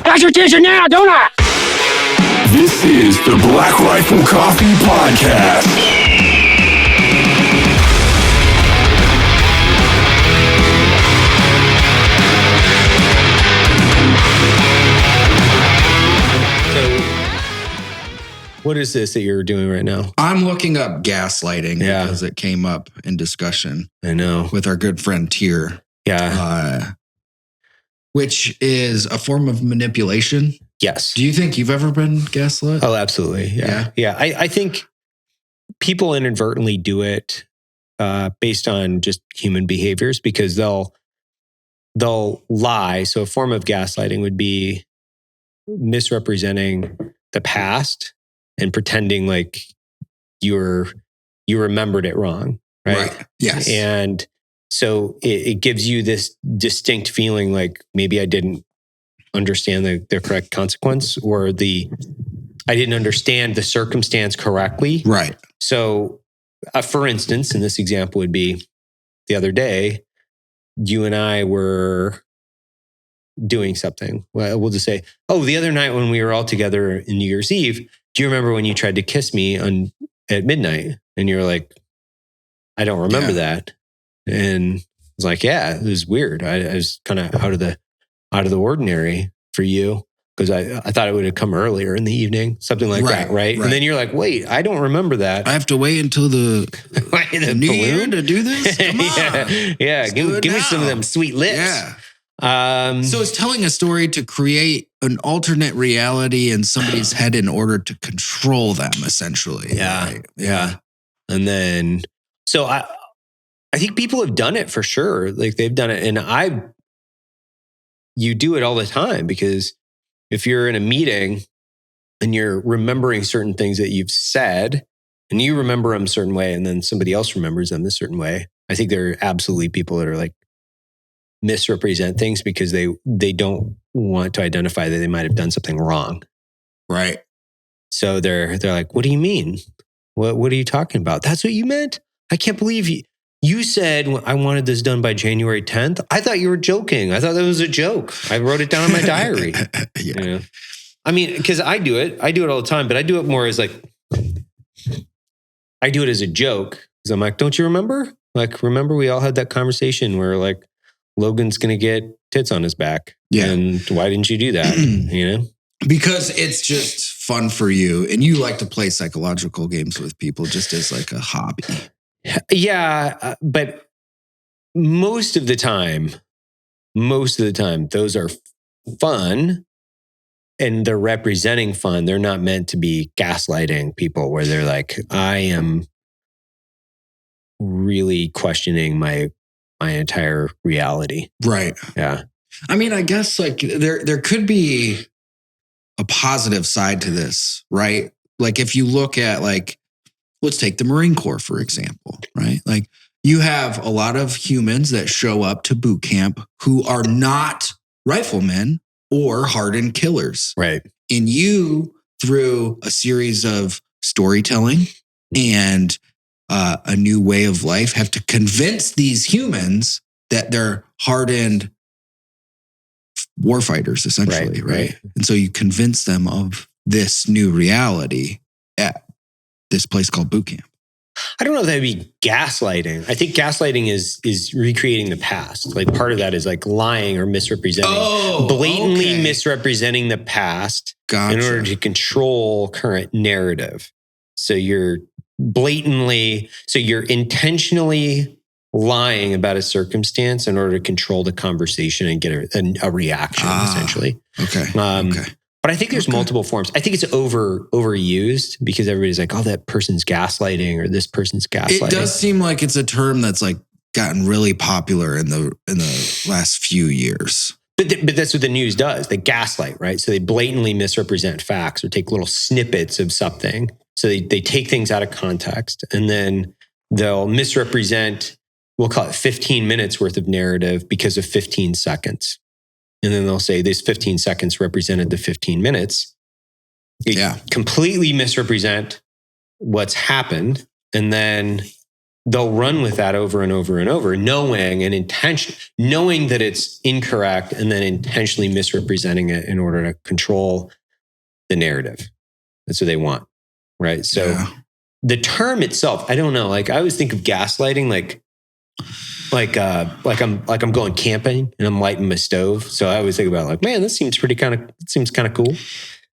got your attention now, don't I? This is the Black Rifle Coffee Podcast. What is this that you're doing right now? I'm looking up gaslighting because it came up in discussion. I know. With our good friend Tyr. Yeah. Which is a form of manipulation. Yes. Do you think you've ever been gaslit? Oh, absolutely. Yeah. I think people inadvertently do it based on just human behaviors because they'll lie. So a form of gaslighting would be misrepresenting the past and pretending like you remembered it wrong, right? Yes. And so it gives you this distinct feeling like maybe I didn't understand the correct consequence or I didn't understand the circumstance correctly. Right. So for instance, in this example would be the other day, you and I were doing something. Well, we'll just say, the other night when we were all together in New Year's Eve, do you remember when you tried to kiss me at midnight? And you're like, I don't remember that. And I was like, yeah, it was weird. I was kind of out of the ordinary for you because I thought it would have come earlier in the evening, something like that, right? And then you're like, wait, I don't remember that. I have to wait until the New Year to do this? Come on. Yeah. Give me some of them sweet lips. Yeah. So it's telling a story to create an alternate reality in somebody's head in order to control them, essentially. Yeah. Right? Yeah. And then, so I think people have done it for sure. Like they've done it. And you do it all the time because if you're in a meeting and you're remembering certain things that you've said and you remember them a certain way and then somebody else remembers them a certain way, I think there are absolutely people that are like, misrepresent things because they don't want to identify that they might have done something wrong. Right. So they're like, what do you mean? What are you talking about? That's what you meant? I can't believe you said I wanted this done by January 10th. I thought you were joking. I thought that was a joke. I wrote it down in my diary. Yeah. You know? I mean, because I do it all the time, but I do it more as like, I do it as a joke. Because I'm like, don't you remember? Like, remember we all had that conversation where like, Logan's going to get tits on his back. Yeah. And why didn't you do that? You know? Because it's just fun for you. And you like to play psychological games with people just as like a hobby. Yeah. But most of the time, those are fun and they're representing fun. They're not meant to be gaslighting people where they're like, I am really questioning my entire reality. Right. Yeah. I mean, I guess like there could be a positive side to this, right? Like if you look at like, let's take the Marine Corps, for example, right? Like you have a lot of humans that show up to boot camp who are not riflemen or hardened killers. Right. And you, through a series of storytelling and a new way of life, have to convince these humans that they're hardened warfighters, essentially, right? And so you convince them of this new reality at this place called boot camp. I don't know if that would be gaslighting. I think gaslighting is recreating the past. Like part of that is like lying or misrepresenting, blatantly misrepresenting the past in order to control current narrative. So you're intentionally lying about a circumstance in order to control the conversation and get a reaction, essentially. Okay. But I think there's multiple forms. I think it's overused because everybody's like, oh, that person's gaslighting or this person's gaslighting. It does seem like it's a term that's like gotten really popular in the last few years. But that's what the news does. They gaslight, right? So they blatantly misrepresent facts or take little snippets of something. So they take things out of context and then they'll misrepresent, we'll call it 15 minutes worth of narrative because of 15 seconds. And then they'll say this 15 seconds represented the 15 minutes. Completely misrepresent what's happened. And then they'll run with that over and over and over, knowing that it's incorrect and then intentionally misrepresenting it in order to control the narrative. That's what they want, right? So the term itself, I don't know. Like I always think of gaslighting, like I'm going camping and I'm lighting my stove. So I always think about like, man, this seems kind of cool.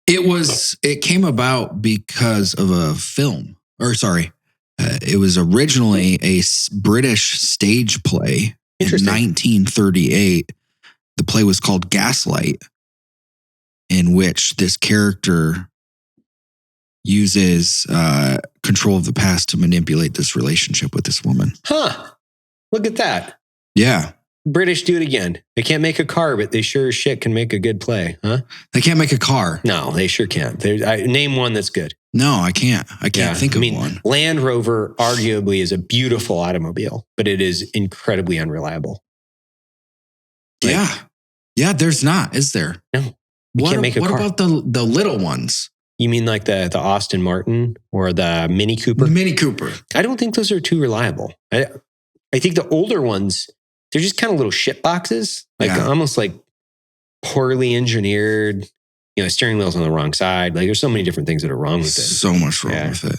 It came about because of a film, it was originally a British stage play in 1938. The play was called Gaslight, in which this character uses control of the past to manipulate this relationship with this woman. Huh. Look at that. Yeah. British do it again. They can't make a car, but they sure as shit can make a good play, huh? They can't make a car. No, they sure can't. Name one that's good. No, I can't. I can't think of one. Land Rover arguably is a beautiful automobile, but it is incredibly unreliable. Yeah, there's not, is there? No. Can't make a car. What about the little ones? You mean like the Austin Martin or the Mini Cooper? The Mini Cooper. I don't think those are too reliable. I think the older ones, they're just kind of little shit boxes, almost like poorly engineered, steering wheel's on the wrong side. Like there's so many different things that are wrong with it. So much wrong with it.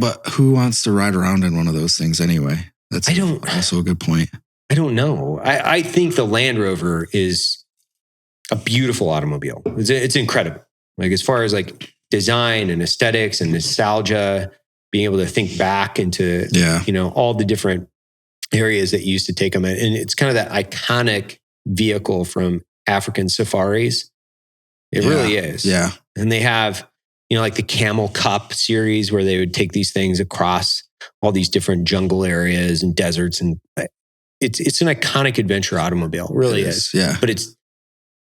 But who wants to ride around in one of those things anyway? That's also a good point. I don't know. I think the Land Rover is a beautiful automobile. It's incredible. Like as far as like design and aesthetics and nostalgia, being able to think back into, all the different areas that you used to take them in. And it's kind of that iconic vehicle from African safaris. It really is. Yeah. And they have, like the Camel Cup series where they would take these things across all these different jungle areas and deserts. And it's an iconic adventure automobile. It really is. Yeah. But it's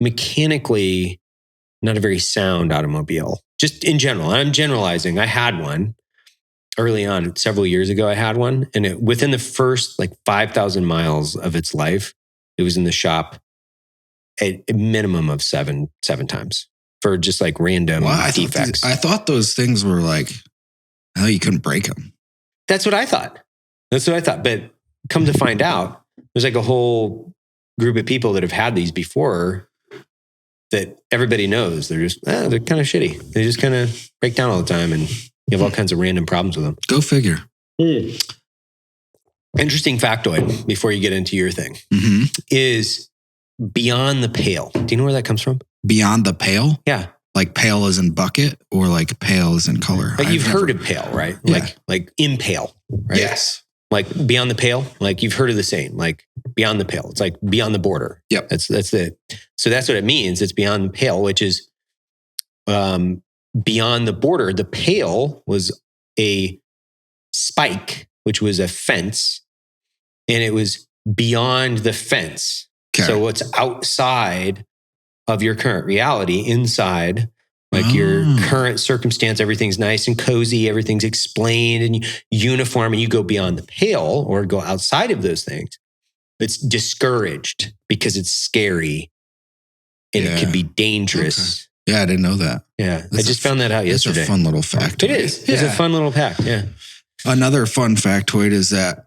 mechanically not a very sound automobile. Just in general. I'm generalizing. I had one. Early on, several years ago, I had one. And within the first 5,000 miles of its life, it was in the shop a minimum of seven times for just random defects. I thought those things were you couldn't break them. That's what I thought. But come to find out, there's a whole group of people that have had these before that everybody knows. They're just, they're kind of shitty. They just kind of break down all the time and you have all kinds of random problems with them. Go figure. Interesting factoid before you get into your thing is beyond the pale. Do you know where that comes from? Beyond the pale? Yeah. Like pale as in bucket or like pale as in color? You've heard of pale, right? Yeah. Like impale, right? Yes. Like beyond the pale, you've heard of the saying, beyond the pale. It's like beyond the border. Yep. So that's what it means. It's beyond the pale, which is beyond the border. The pale was a spike, which was a fence, and it was beyond the fence. Okay. So what's outside of your current reality, inside, your current circumstance, everything's nice and cozy, everything's explained and uniform, and you go beyond the pale or go outside of those things. It's discouraged because it's scary and it can be dangerous. Okay. Yeah, I didn't know that. Yeah, I just found that out yesterday. It's a fun little fact. It is. It's a fun little fact. Yeah. Another fun factoid is that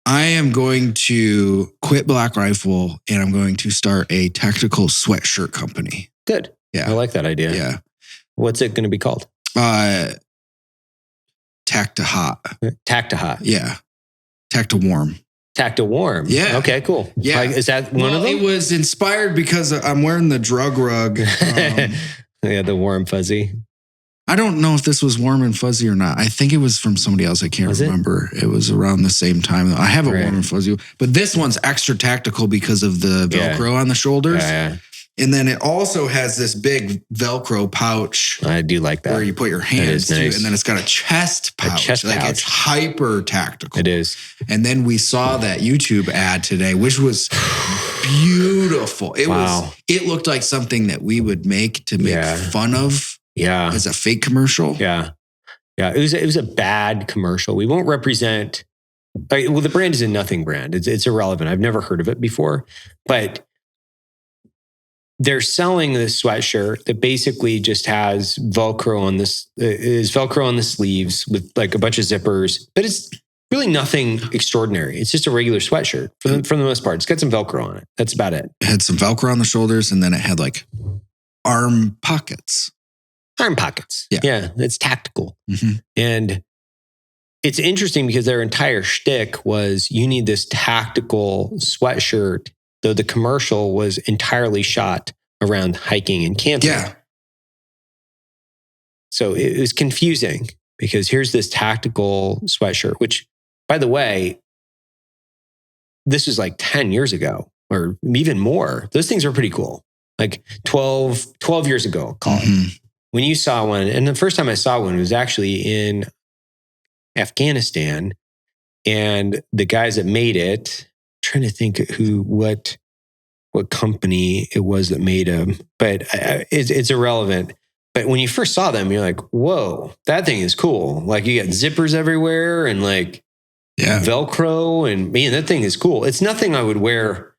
I am going to quit Black Rifle and I'm going to start a tactical sweatshirt company. Good. Yeah. I like that idea. Yeah. What's it going to be called? Tack to hot. Tack to hot. Yeah. Tack to warm. Tack to warm. Yeah. Okay, cool. Yeah. Is that one of them? It was inspired because I'm wearing the drug rug. Yeah, the warm fuzzy. I don't know if this was warm and fuzzy or not. I think it was from somebody else. I can't remember. It was around the same time. I have a warm and fuzzy, but this one's extra tactical because of the Velcro on the shoulders. Yeah. And then it also has this big Velcro pouch. I do like that. Where you put your hands to. Nice. And then it's got a chest pouch. It's hyper tactical. It is. And then we saw that YouTube ad today, which was beautiful. It looked like something that we would make to make fun of. Yeah. As a fake commercial. Yeah. Yeah. It was a bad commercial. We won't represent, the brand is a nothing brand. It's irrelevant. I've never heard of it before, but they're selling this sweatshirt that basically just has Velcro on this, is Velcro on the sleeves with like a bunch of zippers, but it's really nothing extraordinary. It's just a regular sweatshirt for the most part. It's got some Velcro on it. That's about it. It had some Velcro on the shoulders, and then it had like arm pockets. Arm pockets. Yeah. It's tactical. Mm-hmm. And it's interesting because their entire shtick was you need this tactical sweatshirt, though the commercial was entirely shot around hiking and camping. Yeah. So it was confusing because here's this tactical sweatshirt, which, by the way, this was like 10 years ago or even more. Those things were pretty cool. Like 12 years ago, I'll call it. When you saw one, and the first time I saw one was actually in Afghanistan, and the guys that made it, I'm trying to think what company it was that made them, but it's irrelevant. But when you first saw them, you're like, whoa, that thing is cool. Like you got zippers everywhere and like Velcro, and man, that thing is cool. It's nothing I would wear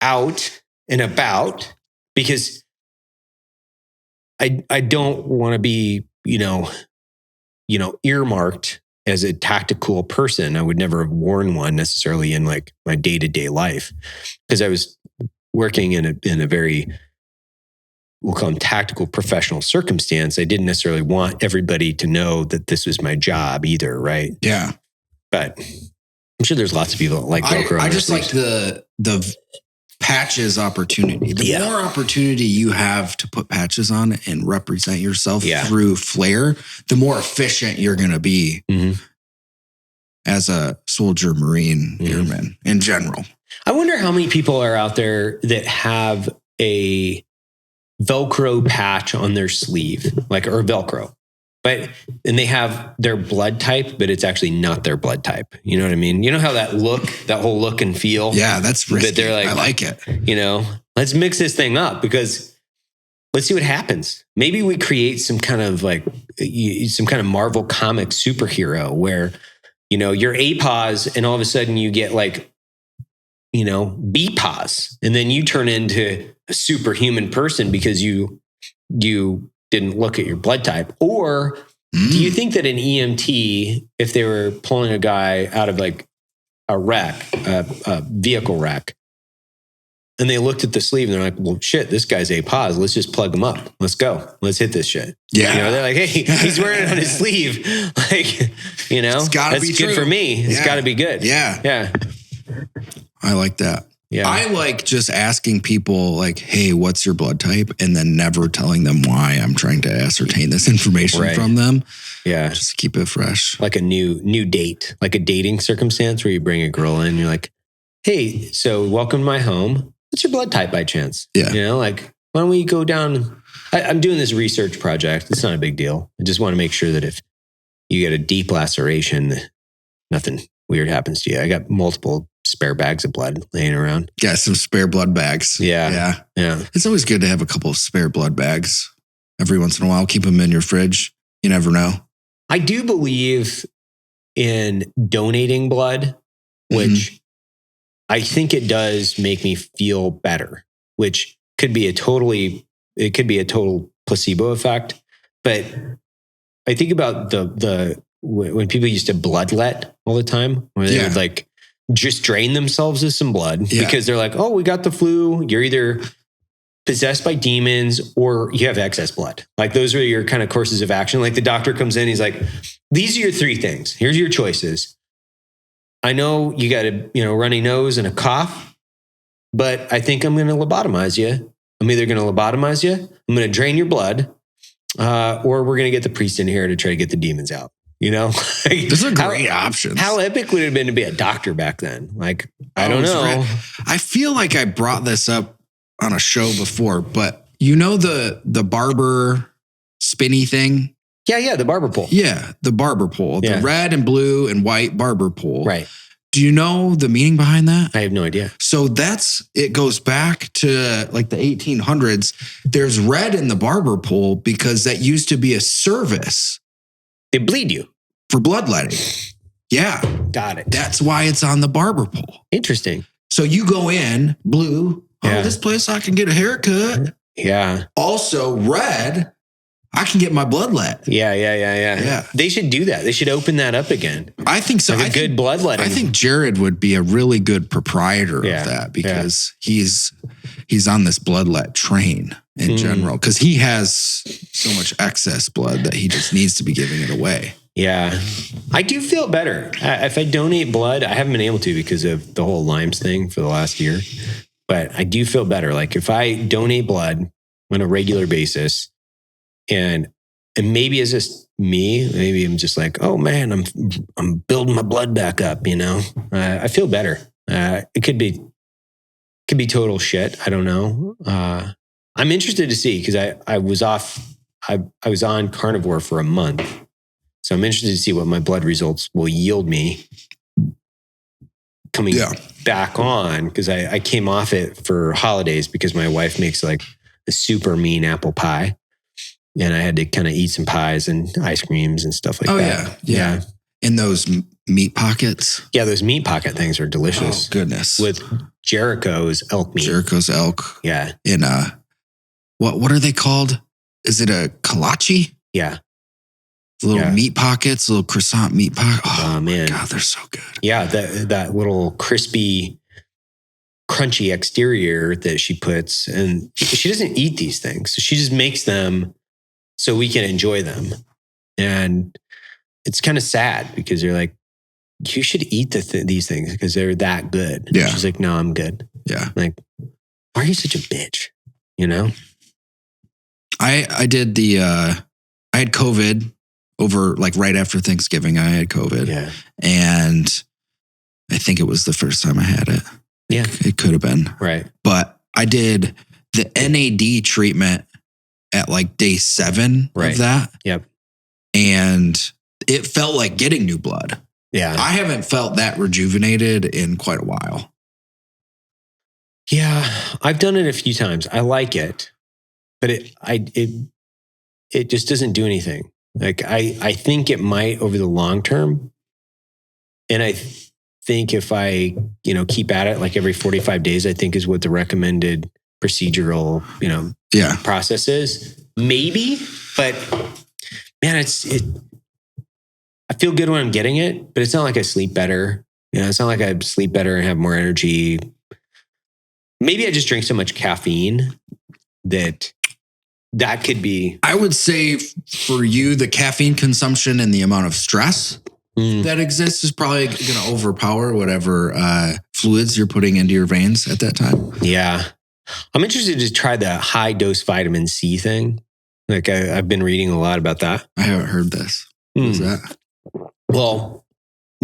out and about because I don't want to be, earmarked as a tactical person. I would never have worn one necessarily in like my day-to-day life because I was working in a very, we'll call them tactical professional circumstance. I didn't necessarily want everybody to know that this was my job either, right? Yeah. But I'm sure there's lots of people that like Velcro. I just like the patches opportunity. The more opportunity you have to put patches on and represent yourself through flair, the more efficient you're going to be as a soldier, Marine, airman in general. I wonder how many people are out there that have a Velcro patch on their sleeve, or Velcro, and they have their blood type, but it's actually not their blood type. You know what I mean? You know how that whole look and feel? Yeah, that's risky. But they're like, I like it. Let's mix this thing up because let's see what happens. Maybe we create some kind of Marvel comic superhero where, you're A-pause and all of a sudden you get B-pause, and then you turn into a superhuman person because you didn't look at your blood type. Or do you think that an EMT, if they were pulling a guy out of like a wreck, a vehicle wreck, and they looked at the sleeve and they're like, well, shit, this guy's A-pause. Let's just plug him up. Let's go. Let's hit this shit. Yeah. They're like, hey, he's wearing it on his sleeve. It's gotta that's be good true. for me. It's got to be good. Yeah. Yeah. I like that. Yeah. I like just asking people like, hey, what's your blood type? And then never telling them why I'm trying to ascertain this information from them. Yeah. Just to keep it fresh. Like a new date, like a dating circumstance where you bring a girl in and you're like, hey, so welcome to my home. What's your blood type by chance? Yeah. Why don't we go down? I'm doing this research project. It's not a big deal. I just want to make sure that if you get a deep laceration, nothing weird happens to you. I got multiple spare bags of blood laying around. Got some spare blood bags. Yeah. It's always good to have a couple of spare blood bags every once in a while. Keep them in your fridge. You never know. I do believe in donating blood, which I think it does make me feel better, which could be a total placebo effect. But I think about when people used to bloodlet all the time, where they would just drain themselves of some blood because they're like, oh, we got the flu. You're either possessed by demons or you have excess blood. Like those are your kind of courses of action. Like the doctor comes in, he's like, these are your three things. Here's your choices. I know you got a runny nose and a cough, but I think I'm going to lobotomize you. I'm either going to lobotomize you, I'm going to drain your blood, or we're going to get the priest in here to try to get the demons out. Those are great options. How epic would it have been to be a doctor back then? I don't know. I feel like I brought this up on a show before, but the barber spinny thing? Yeah, the barber pole. Yeah, the barber pole. The red and blue and white barber pole. Right. Do you know the meaning behind that? I have no idea. So it goes back to the 1800s. There's red in the barber pole because that used to be a service. They bleed you. For bloodletting. Yeah. Got it. That's why it's on the barber pole. Interesting. So you go in blue, Yeah. this place I can get a haircut. Yeah. Also, red, I can get my bloodlet. Yeah. They should do that. They should open that up again. I think so. Like good bloodletting. I think Jared would be a really good proprietor of that because he's on this bloodlet train in general because he has so much excess blood that he just needs to be giving it away. Yeah. I do feel better. If I donate blood, I haven't been able to because of the whole Lyme's thing for the last year, but I do feel better. Like if I donate blood on a regular basis, and maybe it's just me. Maybe I'm just like, oh man, I'm building my blood back up. I feel better. It could be total shit. I don't know. I'm interested to see because I was on carnivore for a month, so I'm interested to see what my blood results will yield me coming back on because I came off it for holidays because my wife makes like a super mean apple pie. And I had to kind of eat some pies and ice creams and stuff like that. Yeah. And those meat pockets. Yeah, those meat pocket things are delicious. Oh, goodness. With Jericho's elk meat. Jericho's elk. Yeah. In what are they called? Is it a kolache? Yeah. Little meat pockets, little croissant meat pocket. Oh man. God, they're so good. Yeah, that little crispy, crunchy exterior that she puts. And she doesn't eat these things. She just makes them so we can enjoy them. And it's kind of sad because they're like, you should eat these things because they're that good. Yeah. She's like, no, I'm good. Yeah. I'm like, why are you such a bitch? I did I had COVID over like right after Thanksgiving. I had COVID. Yeah. And I think it was the first time I had it. Yeah. It could have been. Right. But I did the NAD treatment at like day 7 of that. Yep. And it felt like getting new blood. Yeah. I haven't felt that rejuvenated in quite a while. Yeah. I've done it a few times. I like it, but it just doesn't do anything. Like I think it might over the long term. And I think if I, keep at it like every 45 days, I think is what the recommended procedural, process is. Maybe, but man, I feel good when I'm getting it, but it's not like I sleep better. It's not like I sleep better and have more energy. Maybe I just drink so much caffeine that could be. I would say for you, the caffeine consumption and the amount of stress that exists is probably going to overpower whatever fluids you're putting into your veins at that time. Yeah. I'm interested to try the high dose vitamin C thing. Like I've been reading a lot about that. I haven't heard this. What is that? Well,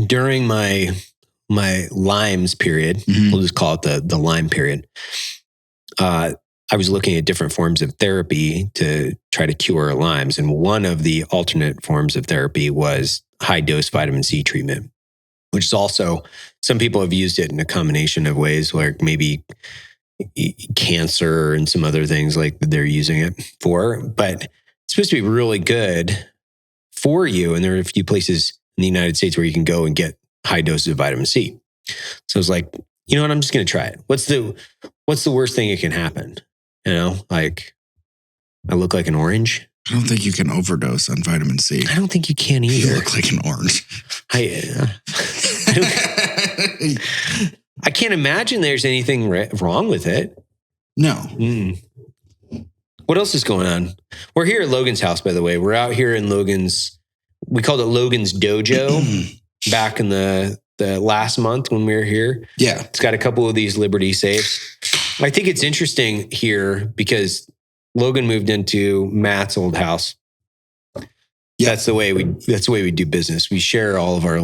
during my Lyme's period, we'll just call it the Lyme period. I was looking at different forms of therapy to try to cure Lyme's. And one of the alternate forms of therapy was high dose vitamin C treatment, which is also, some people have used it in a combination of ways, like maybe cancer and some other things like they're using it for, but it's supposed to be really good for you. And there are a few places in the United States where you can go and get high doses of vitamin C. So I was like, you know what? I'm just going to try it. What's the worst thing that can happen? Like I look like an orange. I don't think you can overdose on vitamin C. I don't think you can either. You look like an orange. I can't imagine there's anything wrong with it. No. What else is going on? We're here at Logan's house, by the way. We're out here in we called it Logan's Dojo back in the last month when we were here. Yeah. It's got a couple of these Liberty safes. I think it's interesting here because Logan moved into Matt's old house. Yeah. That's the way we do business. We share all of our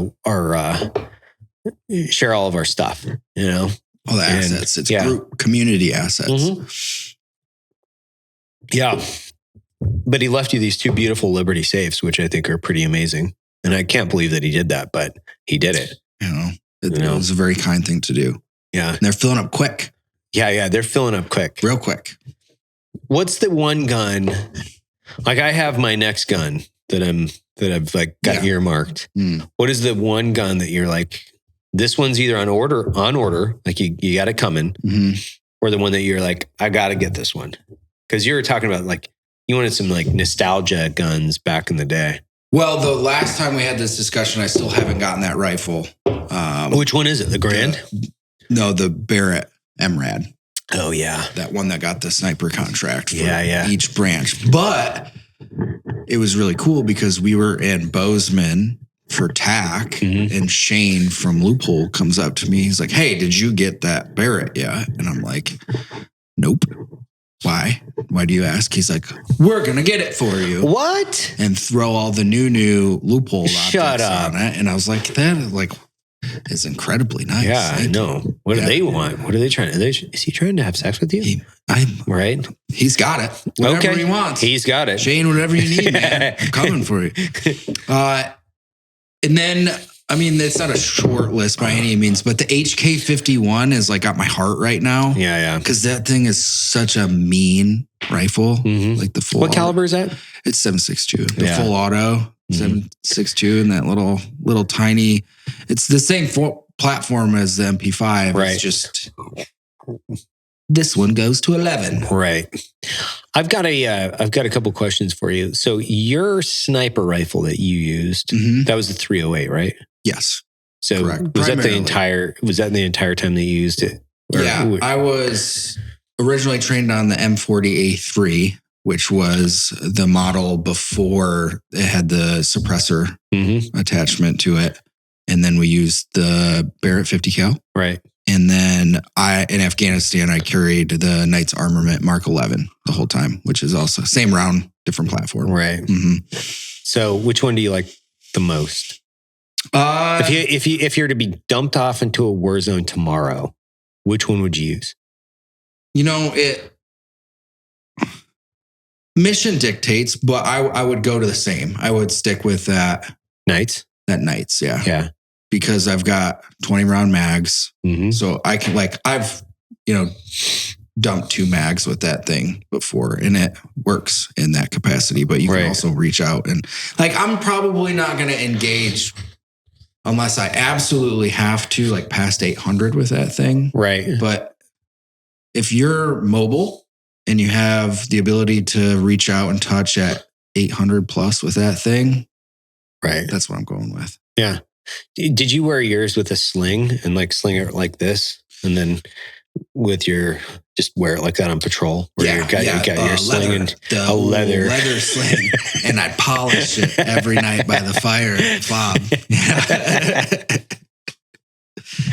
stuff, All the assets. It's group community assets. Yeah. But he left you these 2 beautiful Liberty safes, which I think are pretty amazing. And I can't believe that he did that, but he did it. It was a very kind thing to do. Yeah. And they're filling up quick. Yeah. They're filling up quick. Real quick. What's the one gun? Like I have my next gun that I've like got earmarked. What is the one gun that you're like, this one's either on order, like you got it coming, or the one that you're like, I got to get this one? Because you were talking about like, you wanted some like nostalgia guns back in the day. Well, the last time we had this discussion, I still haven't gotten that rifle. Which one is it? The Grand? No, the Barrett MRAD. Oh, yeah. That one that got the sniper contract for each branch. But it was really cool because we were in Bozeman for TAC, and Shane from Loophole comes up to me. He's like, hey, did you get that Barrett yet? And I'm like, nope. Why? Why do you ask? He's like, we're going to get it for you. What? And throw all the new Loophole Shut optics up. on it. And I was like, that is incredibly nice. Yeah, I know. What do they want? What are they trying to? Is he trying to have sex with you? Right? He's got it. Whatever he wants. He's got it. Shane, whatever you need, man. I'm coming for you. And then, I mean, it's not a short list by any means, but the HK51 is like got my heart right now. Yeah. Because that thing is such a mean rifle. Like the full. What caliber is that? It's 7.62. The full auto 7.62, and that little tiny. It's the same platform as the MP5. Right. It's just this one goes to 11. Right. I've got a couple questions for you. So your sniper rifle that you used, that was the 308, right? Yes. So correct. was that the entire time that you used it? I was originally trained on the M40A3, which was the model before it had the suppressor attachment to it. And then we used the Barrett 50 cal. Right. And then in Afghanistan, I carried the Knight's Armament Mark 11 the whole time, which is also same round, different platform. Right. So which one do you like the most? If you're to be dumped off into a war zone tomorrow, which one would you use? Mission dictates, but I would go to the same. I would stick with that. Knights? That Knights, yeah. Yeah. Because I've got 20 round mags. So I can I've, dumped 2 mags with that thing before, and it works in that capacity, but you can also reach out and I'm probably not going to engage unless I absolutely have to past 800 with that thing. Right. But if you're mobile and you have the ability to reach out and touch at 800 plus with that thing, right, that's what I'm going with. Yeah. Did you wear yours with a sling and sling it like this, and then with just wear it like that on patrol? You got your sling and a leather sling, and I'd polish it every night by the fire fob.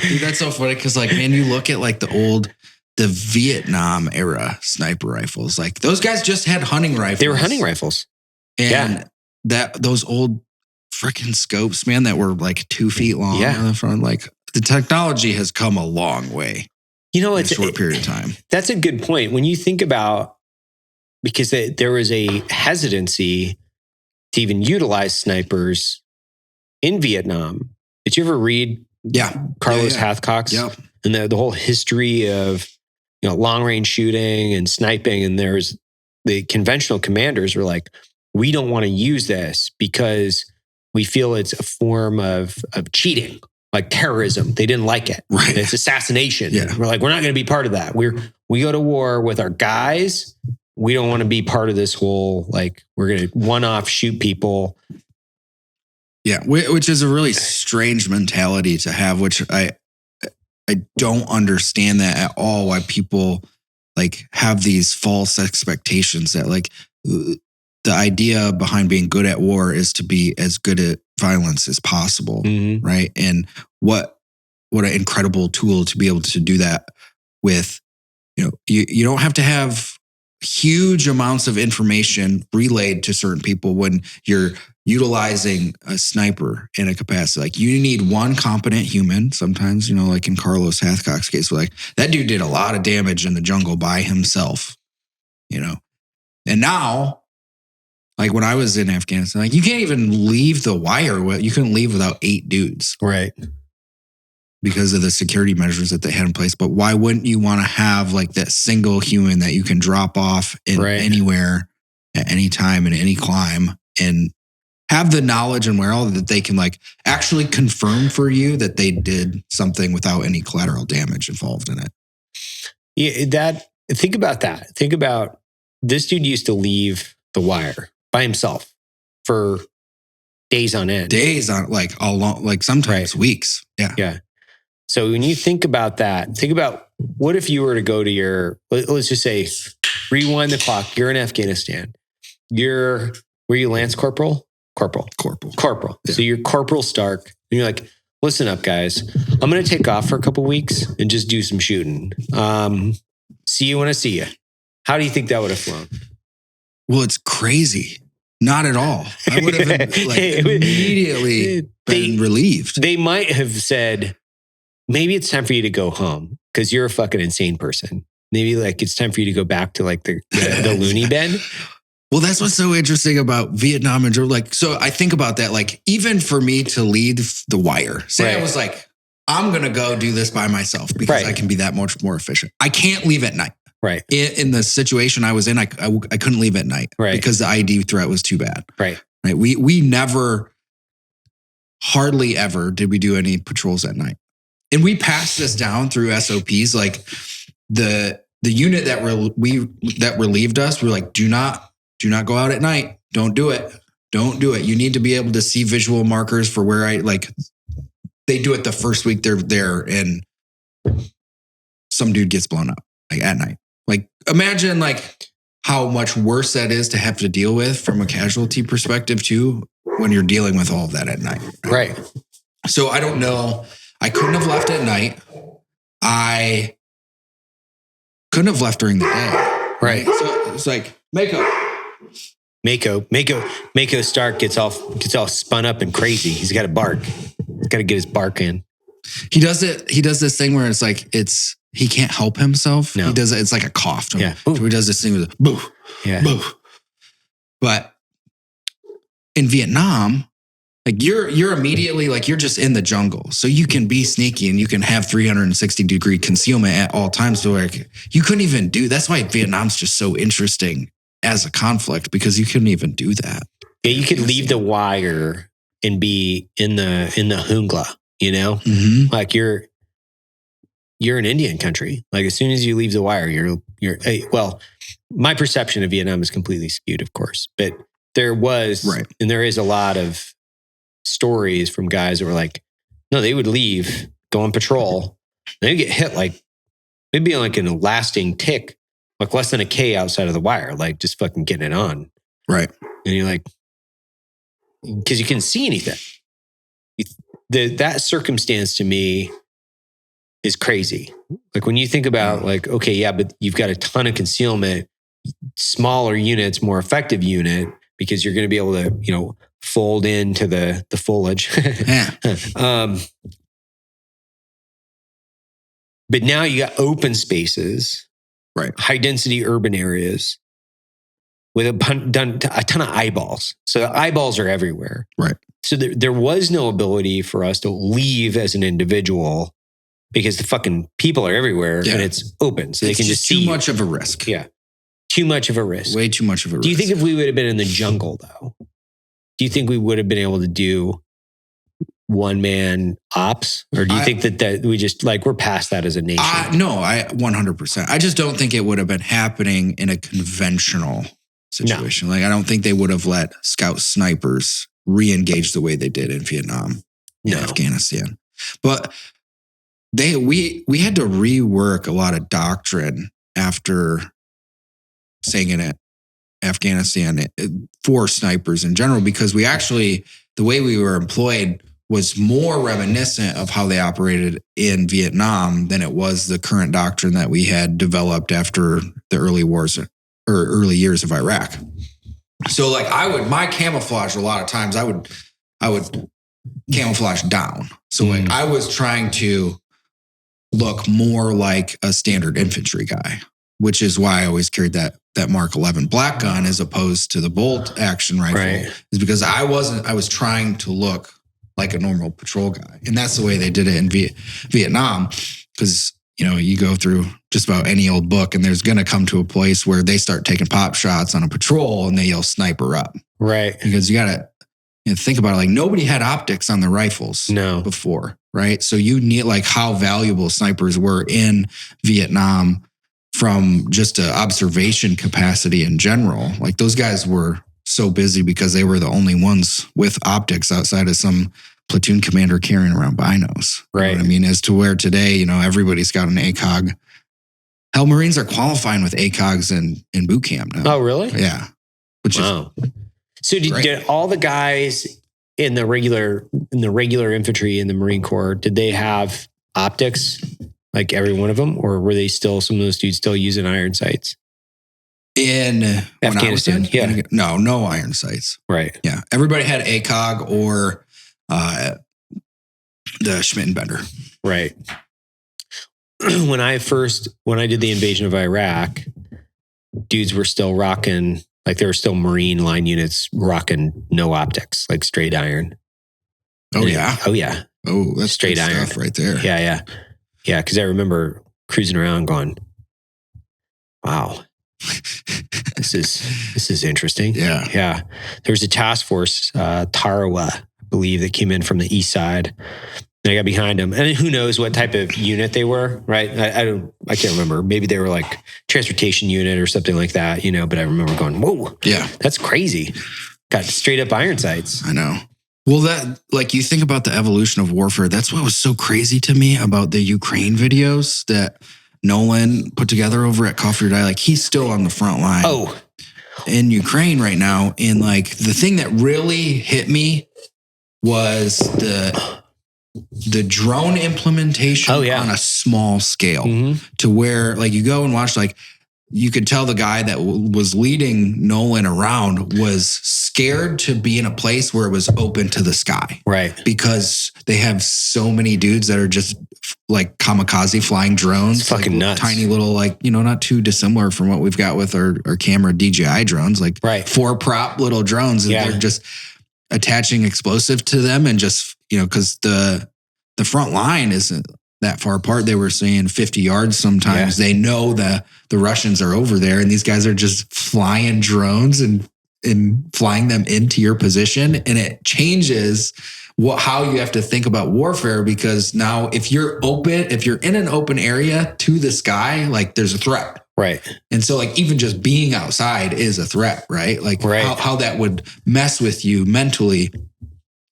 Dude, that's so funny because man, you look at the Vietnam era sniper rifles. Those guys just had hunting rifles. They were hunting rifles. And those old freaking scopes, man, that were 2 feet long on the front. The technology has come a long way. In a short period of time. That's a good point. When you think about, because there was a hesitancy to even utilize snipers in Vietnam. Did you ever read Carlos Hathcock's and the whole history of long range shooting and sniping? And there's the conventional commanders were like, we don't want to use this because we feel it's a form of cheating, like terrorism. They didn't like it. Right. It's assassination. Yeah. We're like, we're not going to be part of that. We go to war with our guys. We don't want to be part of this whole, we're going to one-off shoot people. Yeah. Which is a really strange mentality to have, which I don't understand that at all. Why people have these false expectations that the idea behind being good at war is to be as good at violence as possible. Right. And what an incredible tool to be able to do that with. You don't have to have huge amounts of information relayed to certain people when you're utilizing a sniper in a capacity. You need one competent human. Sometimes, in Carlos Hathcock's case, that dude did a lot of damage in the jungle by himself, and now, when I was in Afghanistan, you can't even leave the wire. You couldn't leave without 8 dudes. Right. Because of the security measures that they had in place. But why wouldn't you want to have that single human that you can drop off in anywhere at any time in any climb and have the knowledge and wherewell that they can actually confirm for you that they did something without any collateral damage involved in it? Think about that. Think about this dude used to leave the wire by himself for days on end. Like all long, like sometimes weeks. Yeah. Yeah. So when you think about that, think about what if you were to go to let's just say, rewind the clock. You're in Afghanistan. Were you Lance Corporal? Corporal. Yeah. So you're Corporal Stark. And you're like, listen up, guys. I'm going to take off for a couple weeks and just do some shooting. See you when I see you. How do you think that would have flown? Well, it's crazy. Not at all. I would have immediately been relieved. They might have said, maybe it's time for you to go home because you're a fucking insane person. Maybe like it's time for you to go back to like the loony bin. Well, that's what's so interesting about Vietnam and like, so I think about that, like even for me to lead the wire, say I was like, I'm going to go do this by myself because I can be that much more efficient. I can't leave at night. Right. In the situation I was in, I couldn't leave at night because the ID threat was too bad. Right. We never, hardly ever did we do any patrols at night. And we passed this down through SOPs. Like the unit that relieved us, we're like, do not go out at night. Don't do it. You need to be able to see visual markers for where they do it the first week they're there and some dude gets blown up like at night. Like imagine like how much worse that is to have to deal with from a casualty perspective too, when you're dealing with all of that at night. Right. So I don't know. I couldn't have left at night. I couldn't have left during the day. Right. So it's like Mako Stark gets all spun up and crazy. He's got to bark. He's got to get his bark in. He does this thing where it's like he can't help himself. No. He does it. It's like a cough. Yeah. So he does this thing with boo. Yeah. Boo. But in Vietnam, like you're immediately like you're just in the jungle, so you can be sneaky and you can have 360-degree concealment at all times. So like you couldn't even do. That's why Vietnam's just so interesting as a conflict because you couldn't even do that. Yeah, you could leave the wire and be in the jungla. You know, like you're in Indian country. Like as soon as you leave the wire, you're well. My perception of Vietnam is completely skewed, of course, but there was and there is a lot of stories from guys that were like, no, they would leave, go on patrol, they would get hit like maybe like in a lasting tick, like less than a K outside of the wire, like just fucking getting it on. Right. And you're like, because you couldn't see anything. That circumstance to me is crazy. Like when you think about like, okay, yeah, but you've got a ton of concealment, smaller units, more effective unit, because you're going to be able to, fold into the foliage. But now you got open spaces, right? High density urban areas with a ton of eyeballs. So the eyeballs are everywhere. Right. So there was no ability for us to leave as an individual because the fucking people are everywhere and it's open. So they can just see too much of a risk. Yeah. Too much of a risk. Way too much of a risk. Do you think if we would have been in the jungle though, do you think we would have been able to do one-man ops? Or do you think that we just like, we're past that as a nation? No, 100%. I just don't think it would have been happening in a conventional situation. No. Like, I don't think they would have let scout snipers re-engage the way they did in Vietnam and Afghanistan. But we had to rework a lot of doctrine after saying it at Afghanistan for snipers in general, because we actually, the way we were employed was more reminiscent of how they operated in Vietnam than it was the current doctrine that we had developed after the early wars or early years of Iraq. So like my camouflage, a lot of times I would camouflage down. So like I was trying to look more like a standard infantry guy, which is why I always carried that Mark 11 black gun as opposed to the bolt action rifle, is because I was trying to look like a normal patrol guy. And that's the way they did it in Vietnam. Because, you go through just about any old book and there's going to come to a place where they start taking pop shots on a patrol and they yell sniper up. Right. Because you got to think about it. Like nobody had optics on the rifles before. Right. So you need like how valuable snipers were in Vietnam from just an observation capacity in general. Like those guys were so busy because they were the only ones with optics outside of some platoon commander carrying around binos. Right. You know what I mean? As to where today, you know, everybody's got an ACOG. Hell, Marines are qualifying with ACOGs in boot camp now. Oh, really? Yeah. Which wow. So did all the guys in the regular infantry in the Marine Corps, did they have optics, like every one of them, or were they still, some of those dudes still using iron sights? In Afghanistan, yeah. No iron sights. Right. Yeah. Everybody had ACOG or the Schmidt and Bender. Right. When I did the invasion of Iraq, dudes were still rocking, like there were still Marine line units rocking no optics, like straight iron. Oh, yeah. Oh, yeah. Oh, that's straight good iron stuff right there. Yeah, yeah. Yeah, because I remember cruising around going, wow, this is interesting. Yeah. Yeah. There was a task force, Tarawa, I believe, that came in from the east side. And I got behind them. And who knows what type of unit they were, right? I can't remember. Maybe they were like transportation unit or something like that, you know, but I remember going, whoa, yeah, that's crazy. Got straight up iron sights. I know. Well, that, like, you think about the evolution of warfare. That's what was so crazy to me about the Ukraine videos that Nolan put together over at Coffee or Die. Like, he's still on the front line. Oh, in Ukraine right now. And like, the thing that really hit me was the drone implementation on a small scale to where, like, you go and watch, like, you could tell the guy that was leading Nolan around was scared to be in a place where it was open to the sky. Right. Because they have so many dudes that are just like kamikaze flying drones. It's fucking nuts. Tiny little, like, you know, not too dissimilar from what we've got with our camera DJI drones, like 4-prop little drones. And they're just attaching explosive to them and just, you know, because the front line isn't that far apart. They were saying 50 yards sometimes. They know the Russians are over there, and these guys are just flying drones and flying them into your position. And it changes how you have to think about warfare, because now if you're in an open area to the sky, like, there's a threat. Right. And so, like, even just being outside is a threat, right? Like how that would mess with you mentally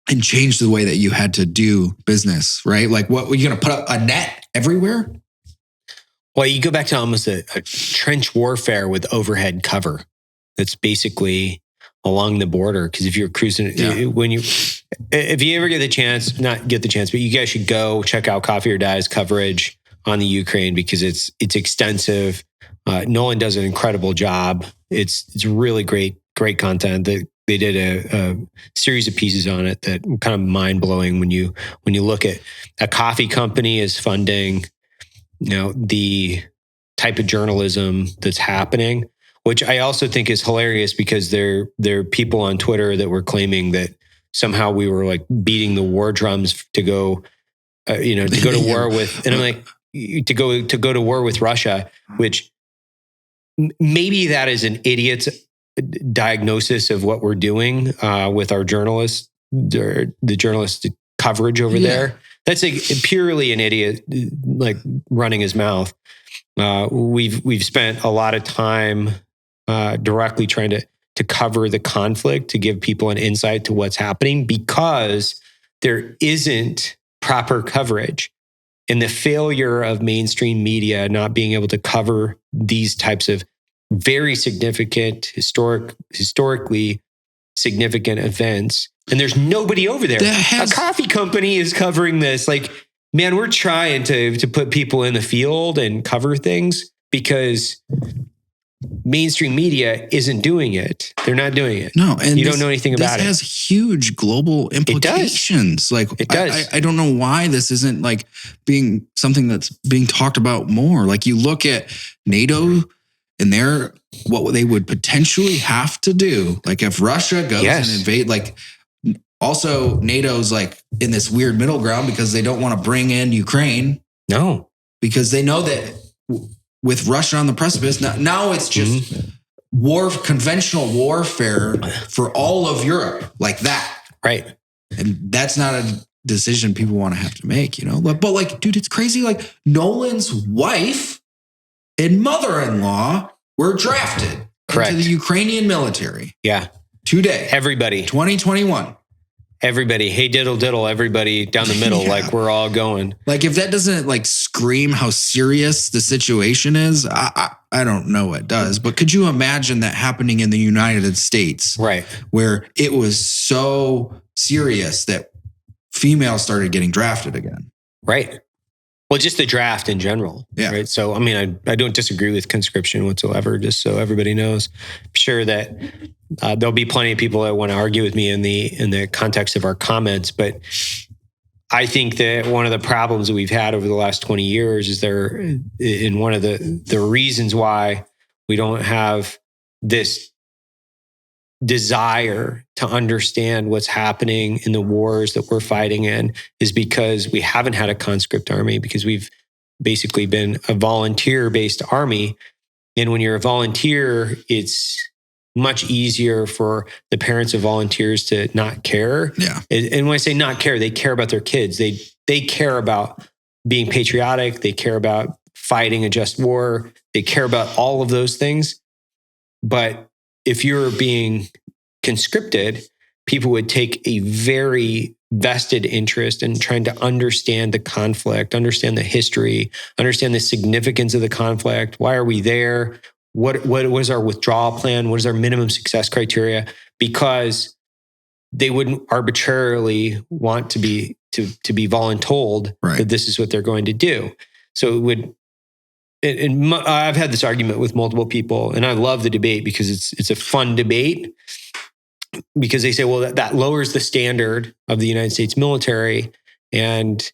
and change the way that you had to do business, right? Like, what were you going to put up a net everywhere? Well, you go back to almost a trench warfare with overhead cover. That's basically along the border. Because if you're cruising, if you ever get the chance, but you guys should go check out Coffee or Die's coverage on the Ukraine, because it's extensive. Nolan does an incredible job. It's really great content. They did a series of pieces on it that kind of mind blowing when you look at a coffee company is funding, you know, the type of journalism that's happening, which I also think is hilarious, because there are people on Twitter that were claiming that somehow we were like beating the war drums to go, to go to war with, and I'm like, to go to war with Russia, which maybe that is an idiot's diagnosis of what we're doing with our journalists, the journalistic coverage over there. That's purely an idiot, like, running his mouth. We've spent a lot of time directly trying to cover the conflict, to give people an insight to what's happening, because there isn't proper coverage. And the failure of mainstream media not being able to cover these types of very significant, historically significant events. And there's nobody over there. A coffee company is covering this. Like, man, we're trying to put people in the field and cover things, because mainstream media isn't doing it. They're not doing it. No, and you don't know anything about it. This has huge global implications. It does. I don't know why this isn't like being something that's being talked about more. Like, you look at NATO and what they would potentially have to do. Like, if Russia goes and invade, like, also NATO's like in this weird middle ground, because they don't want to bring in Ukraine. No, because they know that with Russia on the precipice, now it's just conventional warfare for all of Europe, like that. Right. And that's not a decision people want to have to make, you know? But like, dude, it's crazy. Like, Nolan's wife and mother-in-law were drafted Correct. into the Ukrainian military. Yeah. Today. Everybody. 2021. Everybody. Hey, diddle, diddle. Everybody down the middle. Yeah. Like we're all going. Like if that doesn't like scream how serious the situation is, I don't know what does. But could you imagine that happening in the United States? Right. Where it was so serious that females started getting drafted again. Right. Well, just the draft in general. Yeah. Right. So, I mean, I don't disagree with conscription whatsoever, just so everybody knows. I'm sure that there'll be plenty of people that want to argue with me in the context of our comments. But I think that one of the problems that we've had over the last 20 years is in one of the reasons why we don't have this desire to understand what's happening in the wars that we're fighting in is because we haven't had a conscript army, because we've basically been a volunteer-based army. And when you're a volunteer, it's much easier for the parents of volunteers to not care. Yeah. And when I say not care, they care about their kids. They care about being patriotic. They care about fighting a just war. They care about all of those things. But if you're being conscripted, people would take a very vested interest in trying to understand the conflict, understand the history, understand the significance of the conflict. Why are we there? What was our withdrawal plan? What is our minimum success criteria? Because they wouldn't arbitrarily want to be voluntold right. that this is what they're going to do. So it would. And I've had this argument with multiple people, and I love the debate because it's a fun debate, because they say, well, that lowers the standard of the United States military, and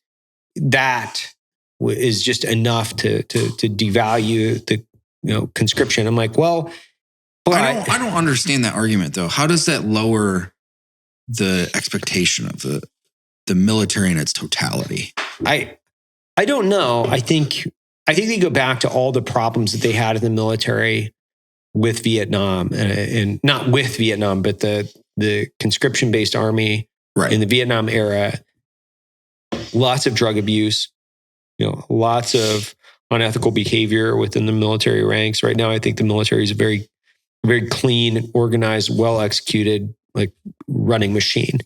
that is just enough to devalue the conscription. I'm like, well, but I don't understand that argument though. How does that lower the expectation of the military in its totality? I don't know. I think they go back to all the problems that they had in the military with Vietnam, and not with Vietnam, but the conscription-based army in the Vietnam era. Lots of drug abuse, lots of unethical behavior within the military ranks. Right now, I think the military is a very, very clean, organized, well-executed, like running machine.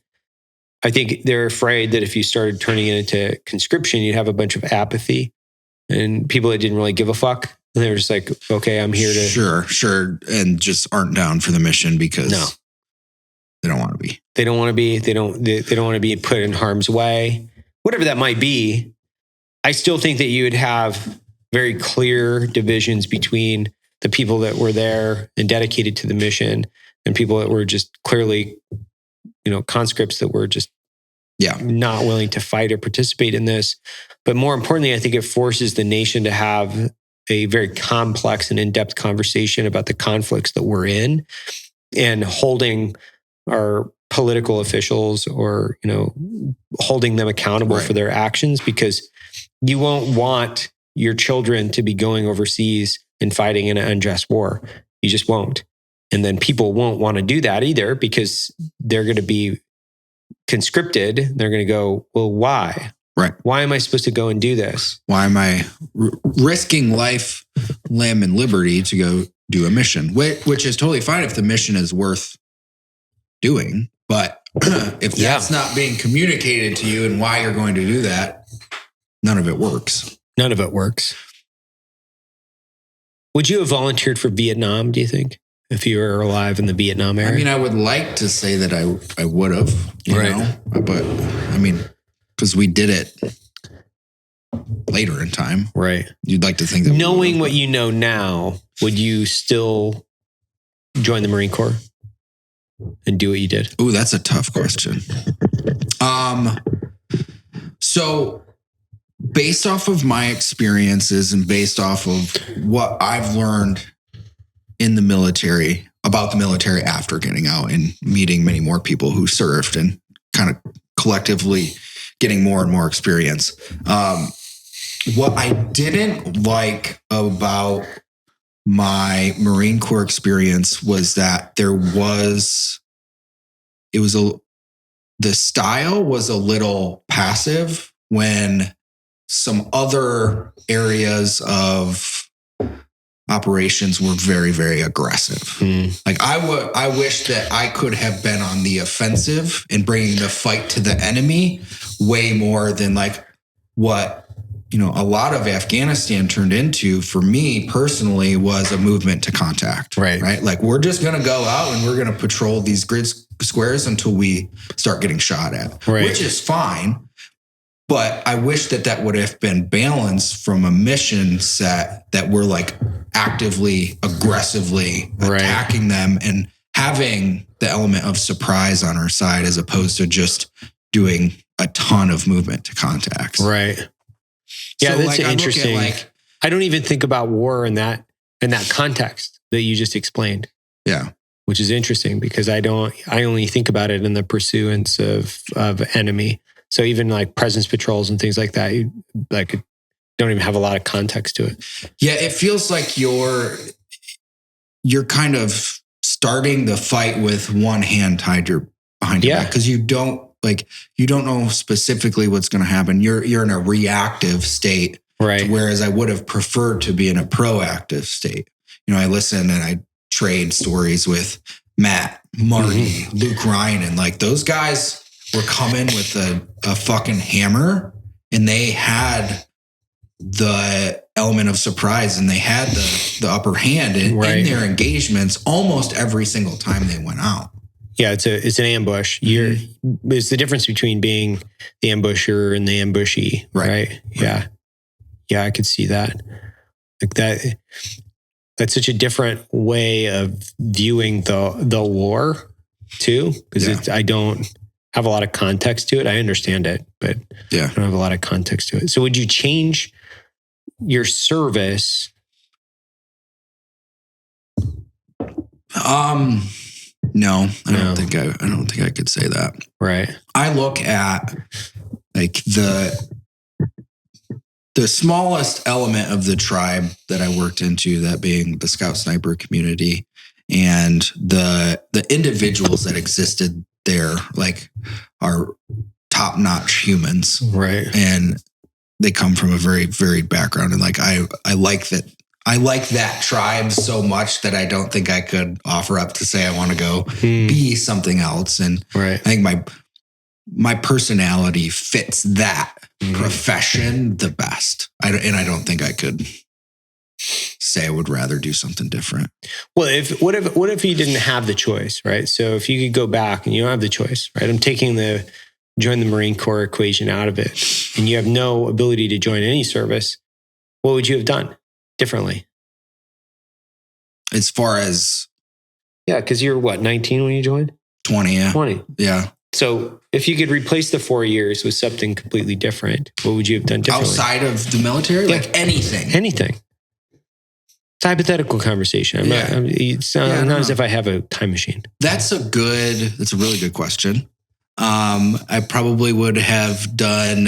I think they're afraid that if you started turning it into conscription, you'd have a bunch of apathy and people that didn't really give a fuck. And they're just like, okay, I'm here to... Sure. And just aren't down for the mission because they don't want to be. They don't want to be. They don't want to be put in harm's way. Whatever that might be, I still think that you would have very clear divisions between the people that were there and dedicated to the mission and people that were just clearly, conscripts that were just not willing to fight or participate in this. But more importantly, I think it forces the nation to have a very complex and in-depth conversation about the conflicts that we're in, and holding our political officials or, holding them accountable for their actions, because you won't want your children to be going overseas and fighting in an unjust war. You just won't. And then people won't want to do that either, because they're going to be conscripted. They're going to go, well, why? Right. Why am I supposed to go and do this? Why am I risking life, limb, and liberty to go do a mission? Which is totally fine if the mission is worth doing. But if that's not being communicated to you and why you're going to do that, none of it works. None of it works. Would you have volunteered for Vietnam, do you think, if you were alive in the Vietnam era? I mean, I would like to say that I would have, you know, but I mean, because we did it later in time. Right. You'd like to think that knowing what you know now, would you still join the Marine Corps and do what you did? Ooh, that's a tough question. So based off of my experiences and based off of what I've learned in the military, about the military after getting out and meeting many more people who served and kind of collectively getting more and more experience. What I didn't like about my Marine Corps experience was that the style was a little passive when some other areas of operations were very, very aggressive. Like I wish that I could have been on the offensive and bringing the fight to the enemy way more than like what, a lot of Afghanistan turned into for me personally was a movement to contact, right? Like we're just going to go out and we're going to patrol these grid squares until we start getting shot at, which is fine. But I wish that would have been balanced from a mission set that we're like actively, aggressively attacking them and having the element of surprise on our side as opposed to just doing a ton of movement to contact. Right. Yeah, So, that's like, interesting. I look at, I don't even think about war in that context that you just explained. Yeah. Which is interesting because I only think about it in the pursuance of enemy. So even like presence patrols and things like that, you like don't even have a lot of context to it. Yeah, it feels like you're kind of starting the fight with one hand tied behind your back because you don't know specifically what's going to happen. You're in a reactive state, right? Whereas I would have preferred to be in a proactive state. I listen and I trade stories with Matt, Marty, Luke Ryan, and like those guys were coming with a fucking hammer and they had the element of surprise and they had the upper hand in their engagements almost every single time they went out. Yeah, it's an ambush. It's the difference between being the ambusher and the ambushee, right? Yeah. Yeah, I could see that. Like that. That's such a different way of viewing the war too, because I don't have a lot of context to it. I understand it, but I don't have a lot of context to it. So would you change your service? No, I don't think I could say that. Right. I look at like the smallest element of the tribe that I worked into, that being the Scout Sniper community, and the individuals that existed there, like are top-notch humans. Right. And they come from a very varied background. And like I like that tribe so much that I don't think I could offer up to say I want to go be something else. And I think my personality fits that profession the best. I don't think I could say I would rather do something different. Well, what if you didn't have the choice, right? So if you could go back and you don't have the choice, right? I'm taking join the Marine Corps equation out of it, and you have no ability to join any service. What would you have done differently? As far as... Yeah, because you're what, 19 when you joined? 20, yeah. 20. Yeah. So if you could replace the 4 years with something completely different, what would you have done differently? Outside of the military? Like anything? Anything. It's a hypothetical conversation. It's not as if I have a time machine. That's a really good question. I probably would have done...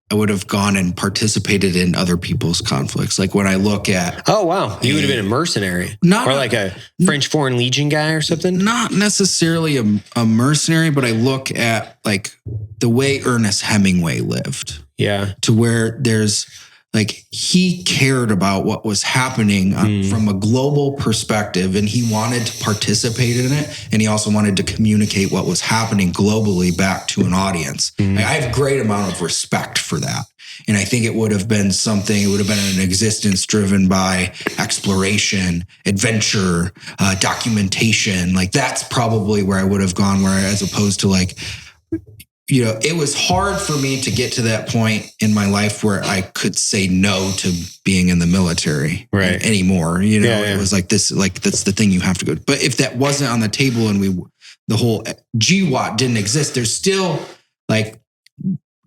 I would have gone and participated in other people's conflicts. Like when I look at... Oh, wow. You would have been a mercenary. Or like a French Foreign Legion guy or something? Not necessarily a mercenary, but I look at like the way Ernest Hemingway lived. Yeah. To where there's like, he cared about what was happening from a global perspective, and he wanted to participate in it. And he also wanted to communicate what was happening globally back to an audience. Like, I have a great amount of respect for that. And I think it would have been an existence driven by exploration, adventure, documentation. Like that's probably where I would have gone, as opposed to like, it was hard for me to get to that point in my life where I could say no to being in the military anymore. It was like this, like that's the thing you have to go. But if that wasn't on the table and the whole GWAT didn't exist, there's still like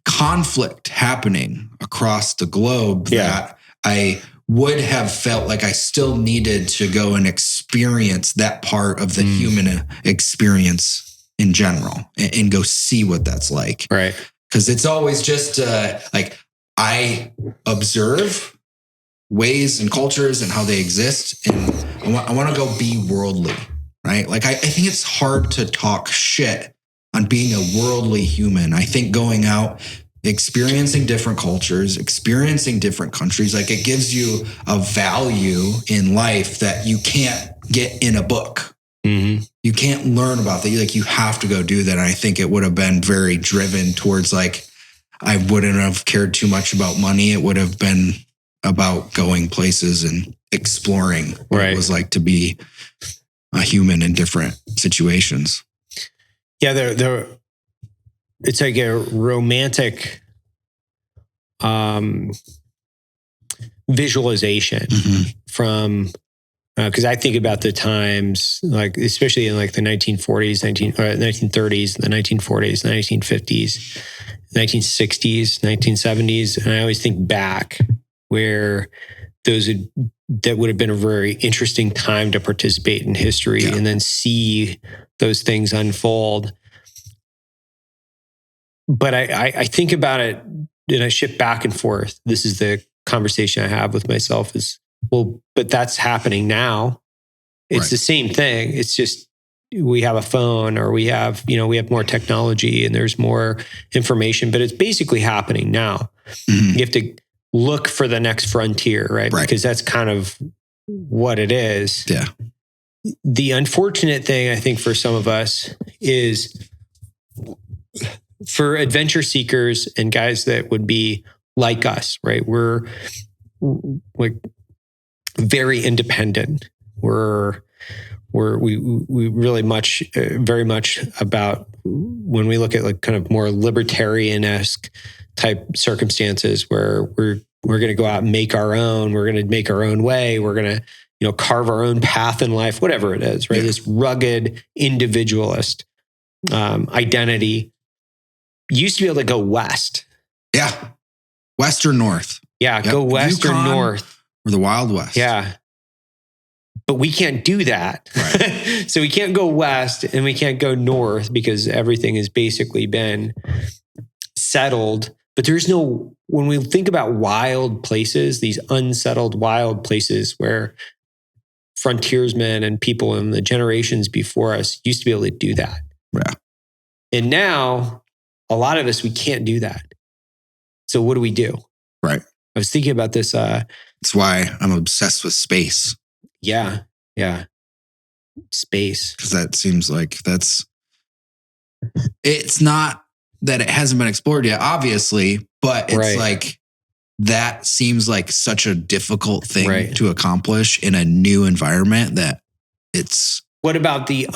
conflict happening across the globe that I would have felt like I still needed to go and experience that part of the human experience in general and go see what that's like. Right. Because it's always just like I observe ways and cultures and how they exist. And I want to go be worldly, right? Like I think it's hard to talk shit on being a worldly human. I think going out experiencing different cultures, experiencing different countries. Like it gives you a value in life that you can't get in a book. Mm-hmm. You can't learn about that. Like you have to go do that. And I think it would have been very driven towards like, I wouldn't have cared too much about money. It would have been about going places and exploring what it was like to be a human in different situations. Yeah, it's like a romantic visualization from, because I think about the times, like especially in like the 1940s, 1930s, the 1940s, the 1950s, 1960s, 1970s, and I always think back where that would have been a very interesting time to participate in history and then see those things unfold. But I think about it and I shift back and forth. This is the conversation I have with myself is, well, but that's happening now. It's the same thing. It's just we have a phone or we have more technology and there's more information, but it's basically happening now. Mm-hmm. You have to look for the next frontier, right? Because that's kind of what it is. Yeah. The unfortunate thing, I think, for some of us is for adventure seekers and guys that would be like us, right? We're like very independent. We really very much about when we look at like kind of more libertarian-esque type circumstances where we're going to go out and make our own. We're going to make our own way. We're going to carve our own path in life, whatever it is, right? Yeah. This rugged individualist identity. You used to be able to go west. Yeah. West or north. Yeah, go west Yukon or north. Or the Wild West. Yeah. But we can't do that. Right. So we can't go west and we can't go north because everything has basically been settled. But when we think about wild places, these unsettled wild places where frontiersmen and people in the generations before us used to be able to do that. Yeah. And now a lot of us, we can't do that. So what do we do? Right. I was thinking about this. That's why I'm obsessed with space. Yeah. Yeah. Space. Because that seems like it's not that it hasn't been explored yet, obviously, but it's like, that seems like such a difficult thing to accomplish in a new environment that it's. What about the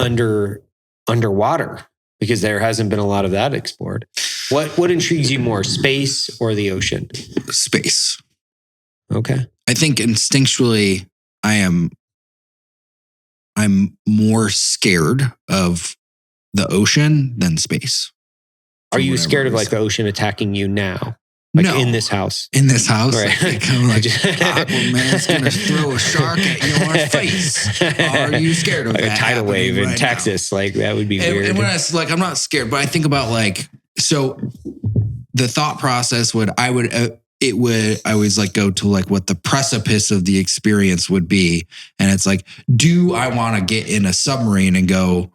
underwater? Because there hasn't been a lot of that explored. What intrigues you more, space or the ocean? Space. Okay. I think instinctually I'm more scared of the ocean than space. Are you scared of like the ocean attacking you now? Like in this house? In this house? Right. Like, I'm like, Aquaman's going to throw a shark at your face. Are you scared of like that? A tidal wave in Texas. Now? Like that would be weird. And when I'm not scared, but I think about like, so the thought process I always like go to like what the precipice of the experience would be. And it's like, do I want to get in a submarine and go,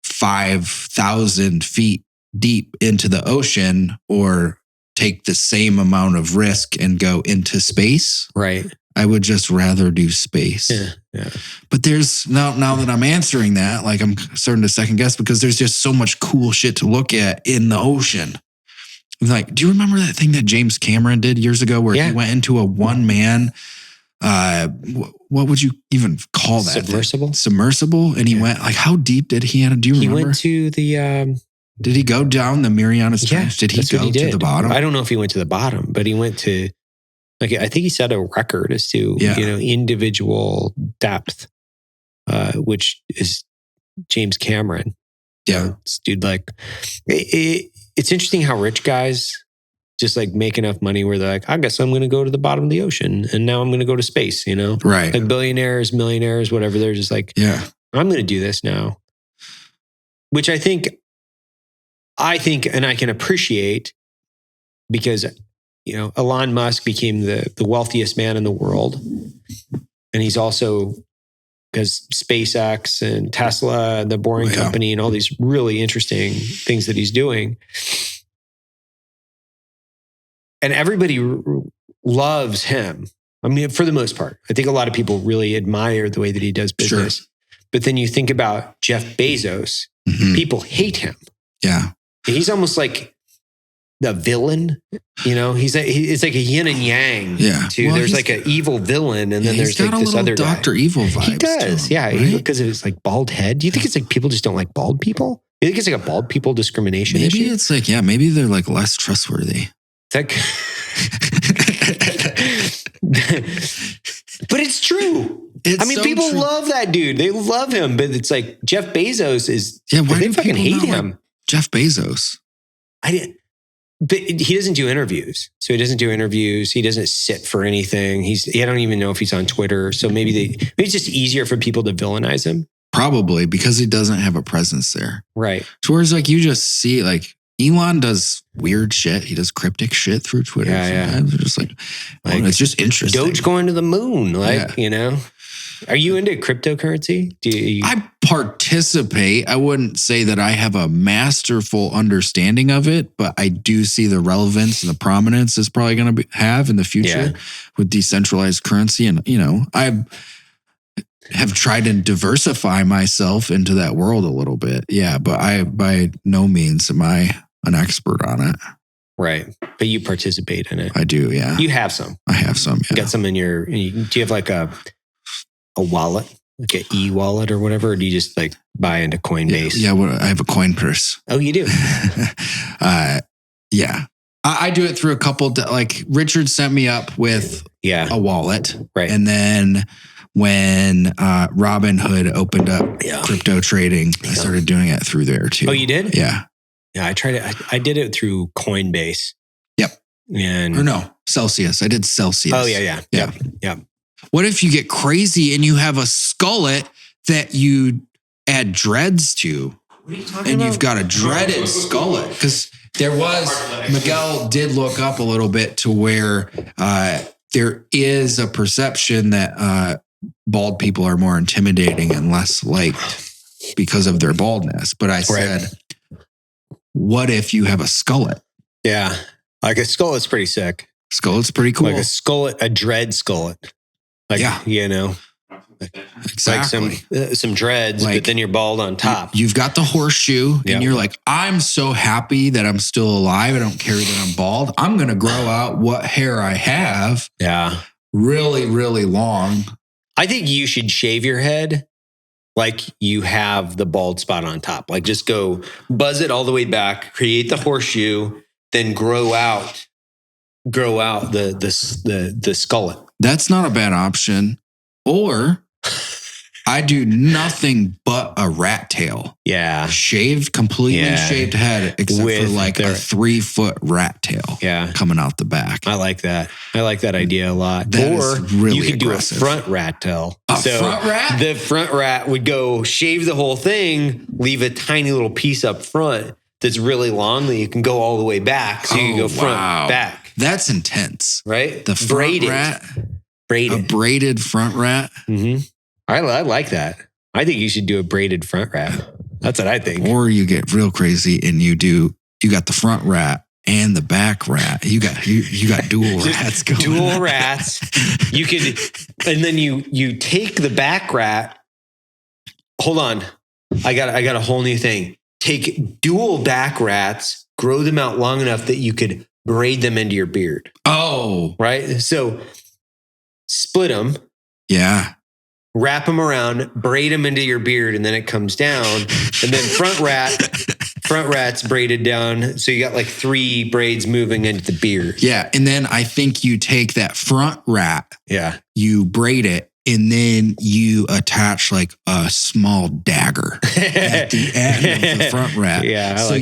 5,000 feet deep into the ocean or take the same amount of risk and go into space? Right. I would just rather do space. Yeah. But there's now that I'm answering that, like I'm starting to second guess because there's just so much cool shit to look at in the ocean. Like, do you remember that thing that James Cameron did years ago where he went into a one-man, what would you even call that? Submersible. And he went, like, how deep did he do you remember? He went to the... did he go down the Marianas Trench? Did he go to the bottom? I don't know if he went to the bottom, but he went to, like, I think he set a record as to, individual depth, which is James Cameron. Yeah. This dude, like, it's interesting how rich guys just like make enough money where they're like, I guess I'm going to go to the bottom of the ocean and now I'm going to go to space, Right. Like billionaires, millionaires, whatever. They're just like, I'm going to do this now. Which I think, and I can appreciate because, Elon Musk became the wealthiest man in the world. And he's also, because SpaceX and Tesla, the Bourne company, and all these really interesting things that he's doing. and everybody loves him. I mean, for the most part, I think a lot of people really admire the way that he does business. Sure. But then you think about Jeff Bezos, people hate him. Yeah. He's almost like the villain, it's like a yin and yang. Yeah. Well, there's like an evil villain, and then there's like this other guy. Dr. Evil vibes. He does, right? because it's like bald head. Do you think it's like people just don't like bald people? You think it's like a bald people discrimination issue? Maybe it's like, maybe they're like less trustworthy. It's like, but it's true. People love that dude. They love him, but it's like Jeff Bezos is. Yeah, why they fucking hate him? Like Jeff Bezos. But he doesn't do interviews. So he doesn't do interviews. He doesn't sit for anything. I don't even know if he's on Twitter. So maybe it's just easier for people to villainize him. Probably because he doesn't have a presence there. Right. So whereas like you just see like Elon does weird shit. He does cryptic shit through Twitter. Yeah. They're just like it's just interesting. Doge going to the moon. Are you into cryptocurrency? I participate. I wouldn't say that I have a masterful understanding of it, but I do see the relevance and the prominence it's probably going to have in the future with decentralized currency. And, I have tried to diversify myself into that world a little bit. Yeah, but I by no means am I an expert on it. Right. But you participate in it. I do, yeah. You have some. I have some, yeah. You got some in do you have like a wallet, like an e-wallet or whatever, or do you just like buy into Coinbase? Yeah, I have a coin purse. Oh, you do? Yeah. I do it through a couple, like Richard set me up with a wallet. Right. And then when Robinhood opened up crypto trading, I started doing it through there too. Oh, you did? Yeah. Yeah, I tried it. I did it through Coinbase. Yep. Or no, Celsius. I did Celsius. Oh, yeah. Yep. What if you get crazy and you have a skullet that you add dreads to? What are you talking and about? You've got a dreaded skullet. Because Miguel did look up a little bit to where there is a perception that bald people are more intimidating and less liked because of their baldness. But I said, what if you have a skullet? Yeah. Like a skullet's pretty sick. Skullet's pretty cool. Like a skullet, a dread skullet. Like, exactly. Like some dreads, but then you're bald on top. You've got the horseshoe and you're like, I'm so happy that I'm still alive. I don't care that I'm bald. I'm going to grow out what hair I have. Yeah. Really, really long. I think you should shave your head like you have the bald spot on top. Like just go buzz it all the way back, create the horseshoe, then grow out the skullet. That's not a bad option. Or I do nothing but a rat tail. Yeah. Completely shaved head, except for like a 3-foot rat tail. Yeah. Coming out the back. I like that. I like that idea a lot. That or really you could aggressive. Do a front rat tail. Front rat? The front rat would go shave the whole thing, leave a tiny little piece up front that's really long that you can go all the way back. So you can go front, back. That's intense. Right? The front rat. Braided. A braided front rat. Mm-hmm. I like that. I think you should do a braided front rat. That's what I think. Or you get real crazy and you got the front rat and the back rat. You got dual rats going. Dual rats. You could, and then you take the back rat. Hold on. I got a whole new thing. Take dual back rats, grow them out long enough that you could braid them into your beard. Oh. Right? So split them. Yeah. Wrap them around, braid them into your beard, and then it comes down. And then front rat's braided down. So you got like 3 braids moving into the beard. Yeah. And then I think you take that front rat. Yeah. You braid it. And then you attach like a small dagger at the end of the front rat. Yeah. So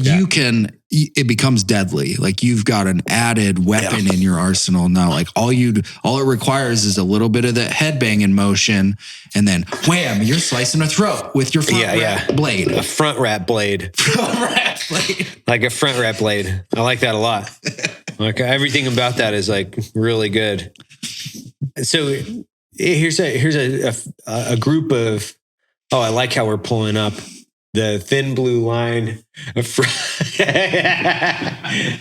it becomes deadly. Like you've got an added weapon in your arsenal now. Like all it requires is a little bit of that headbanging motion. And then wham, you're slicing a throat with your front rat blade. A front rat blade. Like a front rat blade. I like that a lot. Like everything about that is like really good. So here's a group of, I like how we're pulling up the thin blue line.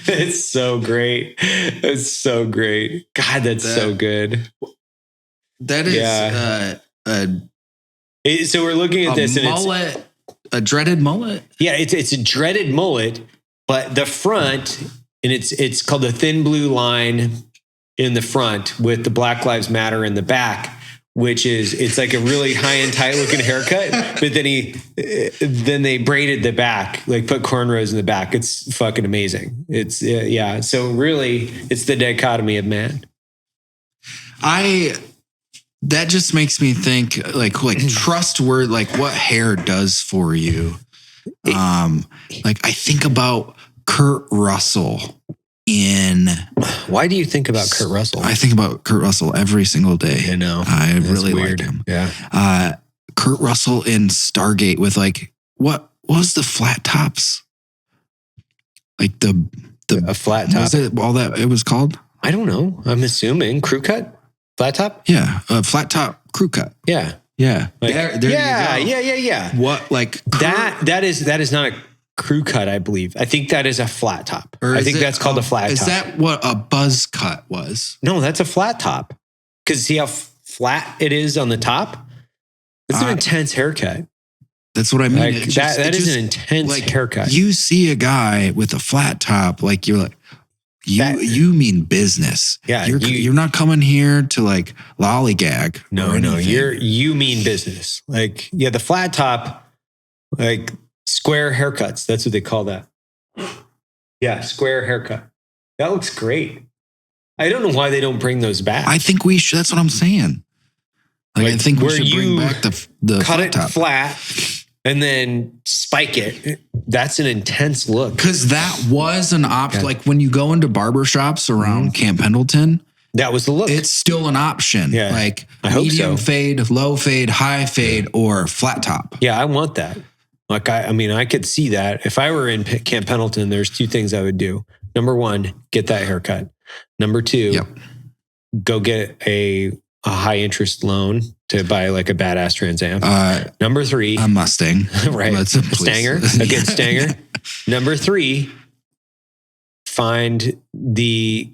It's so great. It's so great. God, that's so good. That is so we're looking at this mullet, and a dreaded mullet. Yeah, it's a dreaded mullet, but the front, and it's called the thin blue line in the front with the Black Lives Matter in the back, which is, it's like a really high and tight looking haircut, but then they braided the back, like put cornrows in the back. It's fucking amazing. It's So really, it's the dichotomy of man. That just makes me think like trustworthy, like what hair does for you. Like I think about Kurt Russell Why do you think about Kurt Russell? I think about Kurt Russell every single day. I know. I really like him. Yeah. Kurt Russell in Stargate with like, what was the flat tops? Like a flat top. Was it all that it was called? I don't know. I'm assuming crew cut. Flat top? Yeah, a flat top crew cut. Yeah. Yeah. Like, there you go. Yeah. What, like that is not a crew cut, I believe. I think that is a flat top. I think that's called a flat top. Is that what a buzz cut was? No, that's a flat top. Because see how flat it is on the top? It's an intense haircut. That's what I mean. Like, that is an intense haircut. You see a guy with a flat top, like you're like, you mean business. Yeah. You're not coming here to like lollygag. No, you mean business. Like, yeah, the flat top, like square haircuts. That's what they call that. Yeah, square haircut. That looks great. I don't know why they don't bring those back. I think we should. That's what I'm saying. Like I think we should bring back the cut it top. flat and then spike it. That's an intense look. Because that was an option. Like when you go into barbershops around Camp Pendleton, that was the look. It's still an option. Yeah. Like I hope medium so. fade, low fade, high fade, or flat top. Yeah, I want that. Like, I mean, I could see that. If I were in Camp Pendleton, there's two things I would do. Number one, get that haircut. Number two, go get a high interest loan to buy like a badass Trans Am. Number three, a Mustang. Right. A Stanger, a good Stanger. Number three, find the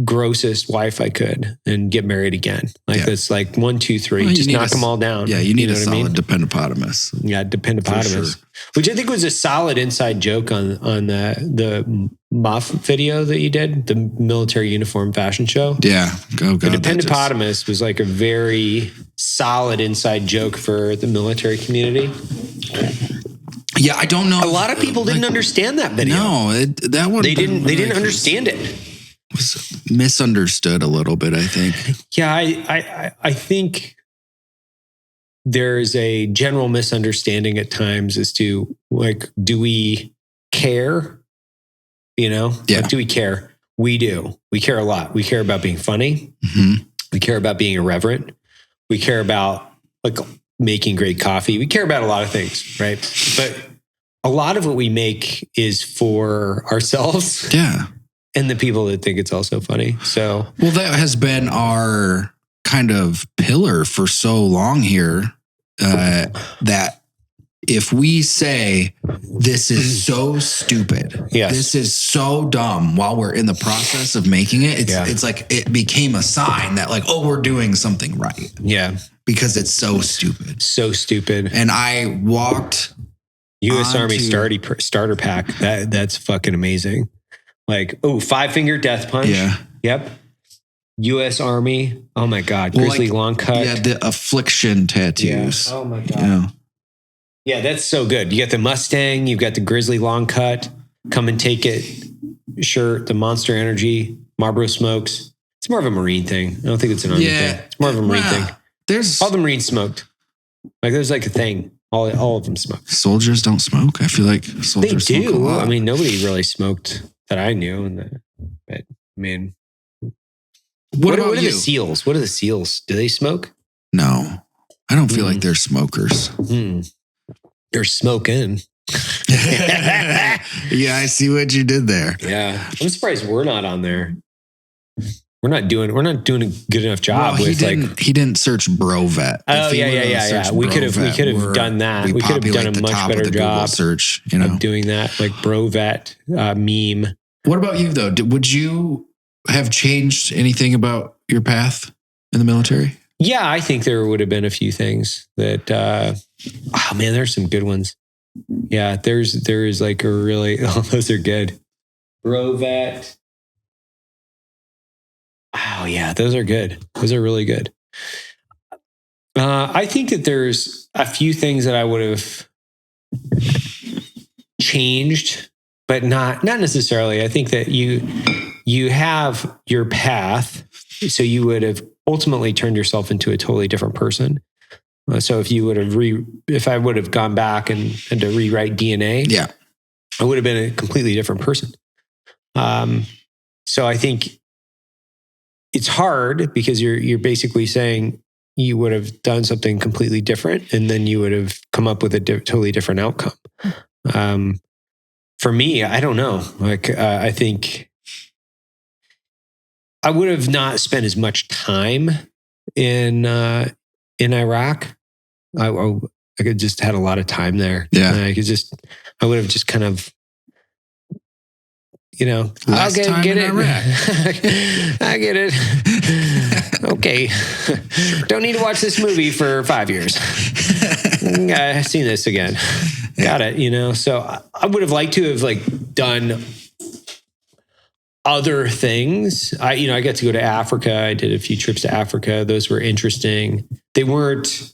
grossest wife I could and get married again. Like that's like 1, 2, 3. Just knock them all down. Yeah, you need a solid dependopotamus. Yeah, dependopotamus. Sure. Which I think was a solid inside joke on the Muff video that you did, the military uniform fashion show. Yeah, go. The dependopotamus was like a very solid inside joke for the military community. Yeah, I don't know. A lot of people didn't understand that video. No, that one they didn't understand it. Was misunderstood a little bit, I think. Yeah, I think there's a general misunderstanding at times as to like, do we care? You know? Yeah. Like, do we care? We do. We care a lot. We care about being funny. Mm-hmm. We care about being irreverent. We care about like making great coffee. We care about a lot of things, right? But a lot of what we make is for ourselves. Yeah. And the people that think it's also funny. So, well, that has been our kind of pillar for so long here that if we say this is so stupid, this is so dumb while we're in the process of making it, it's like it became a sign that like, oh, we're doing something right. Yeah. Because it's so stupid. So stupid. And I walked U.S. Army starter pack. That's fucking amazing. Like, 5-finger death punch. Yeah. Yep. U.S. Army. Oh my God. Grizzly long cut. Yeah, the affliction tattoos. Yeah. Oh my God. Yeah, that's so good. You got the Mustang, you've got the Grizzly long cut, Come and Take It shirt, the Monster Energy, Marlboro Smokes. It's more of a Marine thing. I don't think it's an Army thing. It's more of a Marine thing. There's all the Marines smoked. Like there's like a thing. All of them smoke. Soldiers don't smoke. I feel like soldiers they do. Smoke a lot. I mean, nobody really smoked that I knew. But I mean, what are the SEALs? What are the SEALs? Do they smoke? No, I don't feel like they're smokers. They're smoking. Yeah, I see what you did there. Yeah, I'm surprised we're not on there. we're not doing a good enough job with he didn't search Brovet. Oh yeah. We could have done that. We could have done a much better job search, of doing that, like Brovet meme. What about you though? Would you have changed anything about your path in the military? Yeah, I think there would have been a few things that. There's some good ones. Yeah, there is like a really. Oh, those are good. Brovet. Oh yeah, those are good. Those are really good. I think that there's a few things that I would have changed, but not necessarily. I think that you have your path, so you would have ultimately turned yourself into a totally different person. So if I would have gone back and to rewrite DNA, yeah, I would have been a completely different person. So I think it's hard because you're basically saying you would have done something completely different, and then you would have come up with a totally different outcome. For me, I don't know. I think I would have not spent as much time in Iraq. I could just had a lot of time there. Yeah, I would have just kind of. Last time get in it. Iraq. I get it. Okay. Sure. Don't need to watch this movie for 5 years. I've seen this again. Got it. So I would have liked to have done other things. I got to go to Africa. I did a few trips to Africa. Those were interesting. They weren't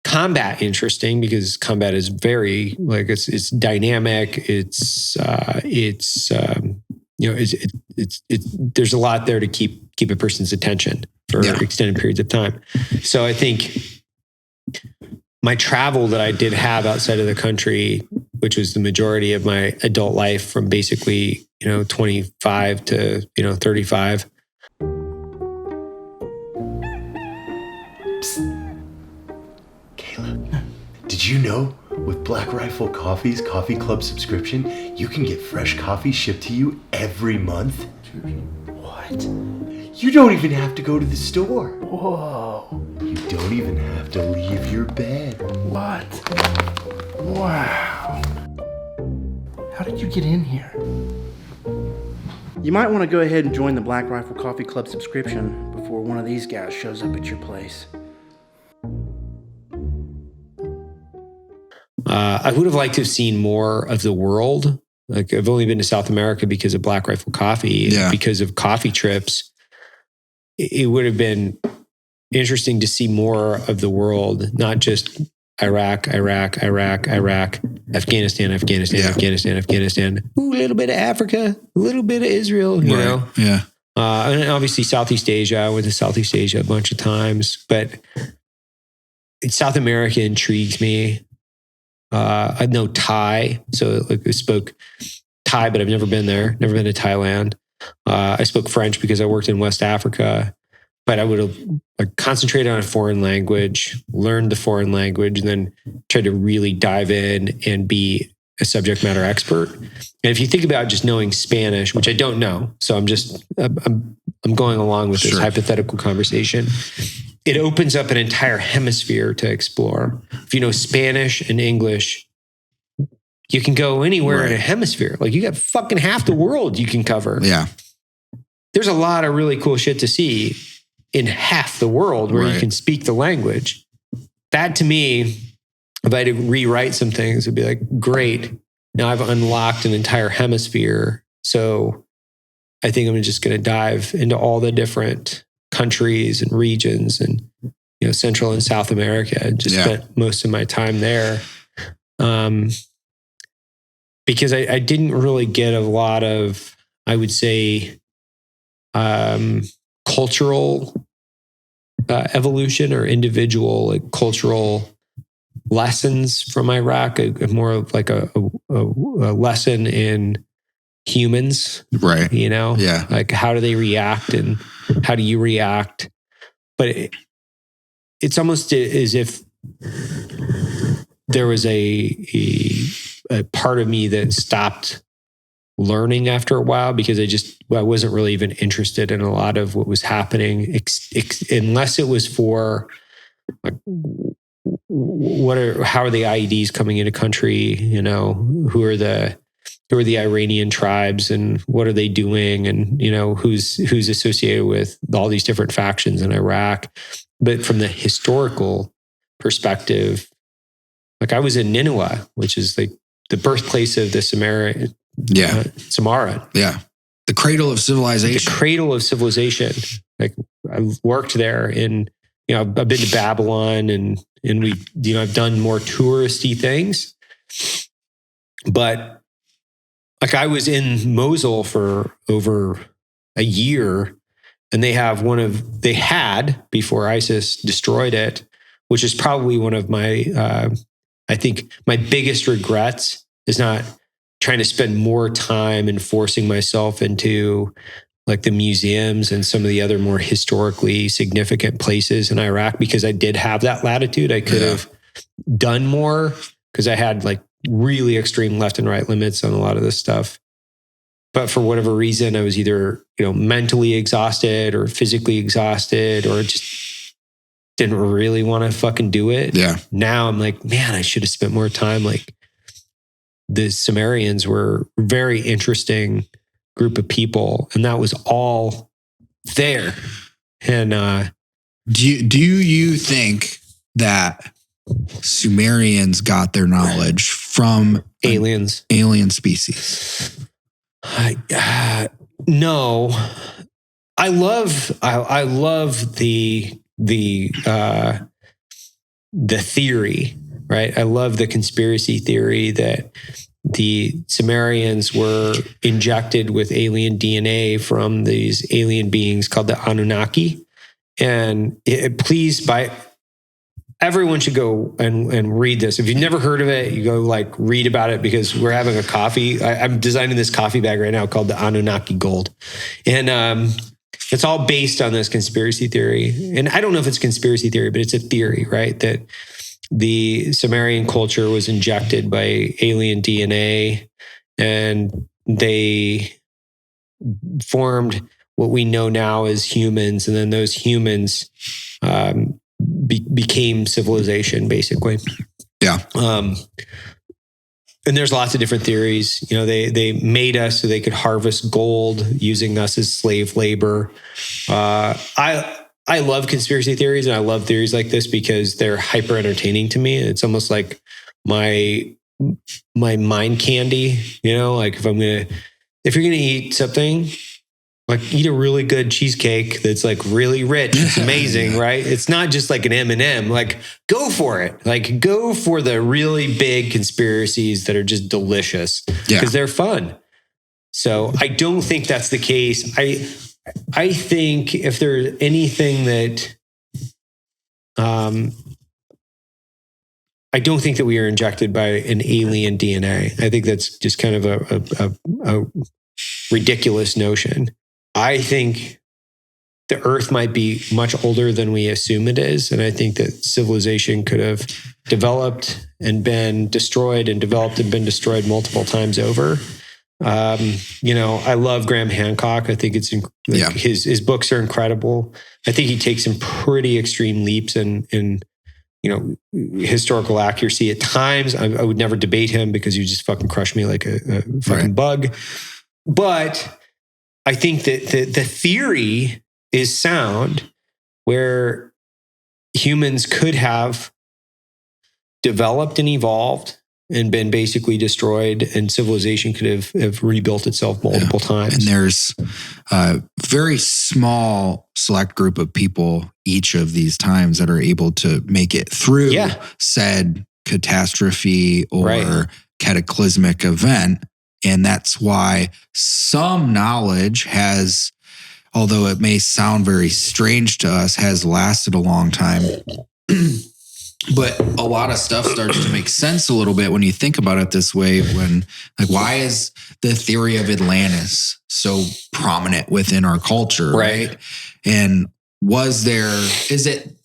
combat interesting because combat is very it's dynamic. There's a lot there to keep a person's attention for extended periods of time. So I think my travel that I did have outside of the country, which was the majority of my adult life from basically 25 to 35. Did you know with Black Rifle Coffee's Coffee Club subscription, you can get fresh coffee shipped to you every month? What? You don't even have to go to the store. Whoa. You don't even have to leave your bed. What? Wow. How did you get in here? You might want to go ahead and join the Black Rifle Coffee Club subscription before one of these guys shows up at your place. I would have liked to have seen more of the world. I've only been to South America because of Black Rifle Coffee, because of coffee trips. It would have been interesting to see more of the world, not just Iraq, Afghanistan. Ooh, a little bit of Africa, a little bit of Israel, you know? Yeah. And obviously Southeast Asia. I went to Southeast Asia a bunch of times, but South America intrigues me. I know Thai, so I spoke Thai, but I've never been there. Never been to Thailand. I spoke French because I worked in West Africa, but I would have concentrated on a foreign language, learned the foreign language, and then tried to really dive in and be a subject matter expert. And if you think about just knowing Spanish, which I don't know, so I'm going along with this hypothetical conversation. It opens up an entire hemisphere to explore. If you know Spanish and English, you can go anywhere in a hemisphere. You got fucking half the world you can cover. Yeah. There's a lot of really cool shit to see in half the world where you can speak the language. That to me, if I had to rewrite some things, would be great. Now I've unlocked an entire hemisphere. So I think I'm just going to dive into all the different countries and regions and Central and South America. I just spent most of my time there because I didn't really get a lot of, I would say, cultural evolution or individual cultural lessons from Iraq. More of a lesson in humans, right? How do they react and how do you react? But it's almost as if there was a part of me that stopped learning after a while because I wasn't really even interested in a lot of what was happening, unless it was for like, how are the IEDs coming into country? You know, who are the Iranian tribes and what are they doing? And, you know, who's associated with all these different factions in Iraq. But from the historical perspective, like I was in Nineveh, which is like the birthplace of the Sumerian. Samara. Yeah. The cradle of civilization. The cradle of civilization. Like I worked there and, you know, I've been to Babylon and we, you know, I've done more touristy things. But like I was in Mosul for over a year and they had before ISIS destroyed it, which is probably one of my, I think my biggest regrets is not trying to spend more time and forcing myself into like the museums and some of the other more historically significant places in Iraq, because I did have that latitude. I could have done more because I had like really extreme left and right limits on a lot of this stuff. But for whatever reason, I was either, you know, mentally exhausted or physically exhausted or just didn't really want to fucking do it. Yeah. Now I'm like, man, I should have spent more time. Like the Sumerians were a very interesting group of people, and that was all there. And do you think that Sumerians got their knowledge from aliens, alien species? No. I love the theory, right? I love the conspiracy theory that the Sumerians were injected with alien DNA from these alien beings called the Anunnaki. And everyone should go and read this. If you've never heard of it, you go like read about it, because we're having a coffee. I'm designing this coffee bag right now called the Anunnaki Gold. And it's all based on this conspiracy theory. And I don't know if it's conspiracy theory, but it's a theory, right? That the Sumerian culture was injected by alien DNA and they formed what we know now as humans. And then those humans became civilization, basically. Yeah. And there's lots of different theories. You know, they made us so they could harvest gold using us as slave labor. I love conspiracy theories and I love theories like this because they're hyper entertaining to me. It's almost like my mind candy, you know, like if you're going to eat something, like eat a really good cheesecake that's like really rich. It's amazing, right? It's not just like an M&M. Like go for it. Like go for the really big conspiracies that are just delicious because they're fun. So I don't think that's the case. I think if there's anything that, I don't think that we are injected by an alien DNA. I think that's just kind of a ridiculous notion. I think the Earth might be much older than we assume it is. And I think that civilization could have developed and been destroyed and developed and been destroyed multiple times over. You know, I love Graham Hancock. I think his books are incredible. I think he takes some pretty extreme leaps in you know, historical accuracy at times. I would never debate him because you just fucking crush me like a fucking bug. But I think that the theory is sound, where humans could have developed and evolved and been basically destroyed, and civilization could have rebuilt itself multiple times. And there's a very small select group of people each of these times that are able to make it through said catastrophe or cataclysmic event. And that's why some knowledge has, although it may sound very strange to us, has lasted a long time. But a lot of stuff starts to make sense a little bit when you think about it this way. When, like, why is the theory of Atlantis so prominent within our culture, right? And is it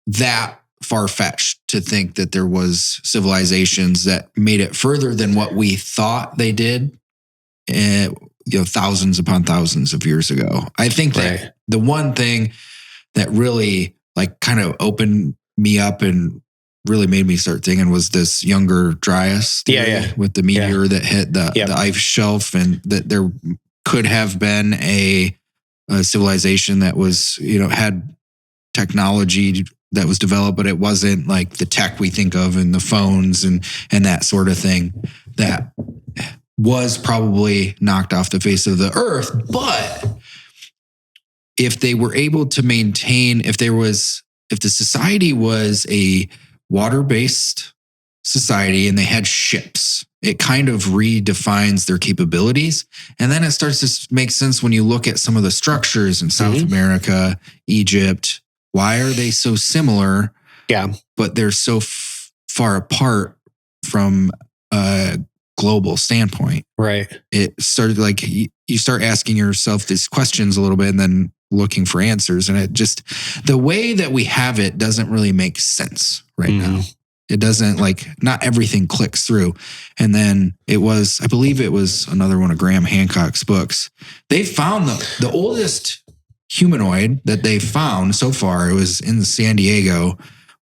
that far-fetched to think that there was civilizations that made it further than what we thought they did thousands upon thousands of years ago. I think that the one thing that really like kind of opened me up and really made me start thinking was this Younger Dryas theory with the meteor that hit the ice shelf, and that there could have been a civilization that was, had technology that was developed, but it wasn't like the tech we think of and the phones and that sort of thing that was probably knocked off the face of the earth. But if they were able to maintain, if the society was a water-based society and they had ships, it kind of redefines their capabilities. And then it starts to make sense when you look at some of the structures in South America, Egypt. Why are they so similar? Yeah. But they're so far apart from a global standpoint. Right. It started like you start asking yourself these questions a little bit and then looking for answers. And it just, the way that we have it doesn't really make sense right now. It doesn't, like, not everything clicks through. And then I believe it was another one of Graham Hancock's books. They found the oldest humanoid that they found so far, it was in San Diego,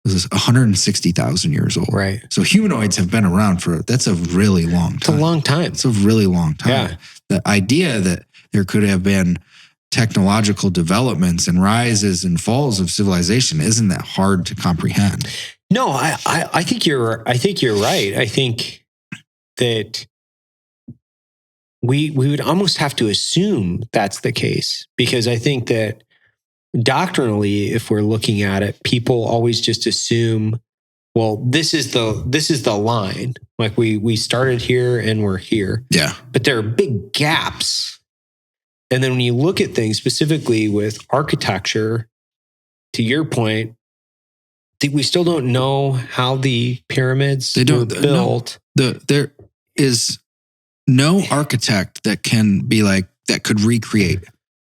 was 160,000 years old. Right. So humanoids have been around that's a really long time. It's a long time. It's a really long time. Yeah. The idea that there could have been technological developments and rises and falls of civilization isn't that hard to comprehend. No, I think you're right. I think that we would almost have to assume that's the case, because I think that doctrinally, if we're looking at it, people always just assume, well, this is the line. Like we started here and we're here. Yeah. But there are big gaps. And then when you look at things specifically with architecture, to your point, we still don't know how the pyramids were built. No, there is no architect that can be like, that could recreate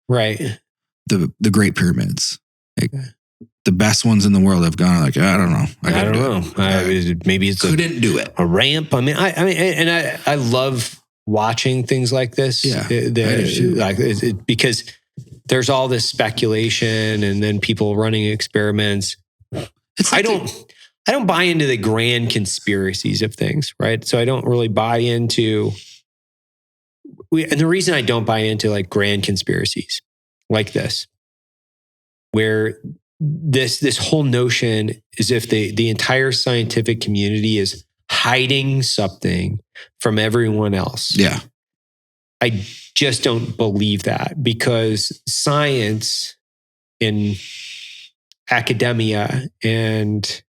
the Great Pyramids. Like, the best ones in the world have gone like, I don't know. I don't know. Maybe it's couldn't do it. A ramp. I mean, I love watching things like this. Yeah, because there's all this speculation and then people running experiments. I don't buy into the grand conspiracies of things, right? So I don't really buy into, and the reason I don't buy into like grand conspiracies like this, where this whole notion is if the entire scientific community is hiding something from everyone else. Yeah. I just don't believe that, because science in academia and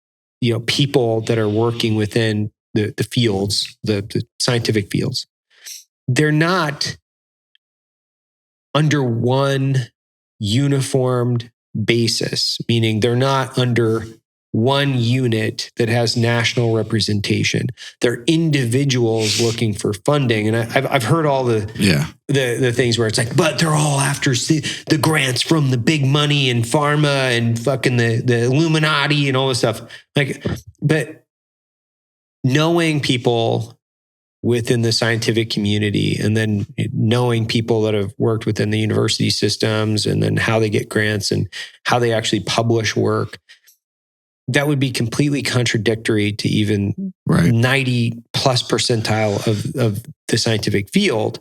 people that are working within the fields, the scientific fields, they're not under one uniformed basis, meaning they're not under one unit that has national representation. They're individuals looking for funding. And I've heard all the things where it's like, but they're all after the grants from the big money and pharma and fucking the Illuminati and all this stuff. Like, but knowing people within the scientific community, and then knowing people that have worked within the university systems, and then how they get grants and how they actually publish work, that would be completely contradictory to even 90 plus percentile of the scientific field.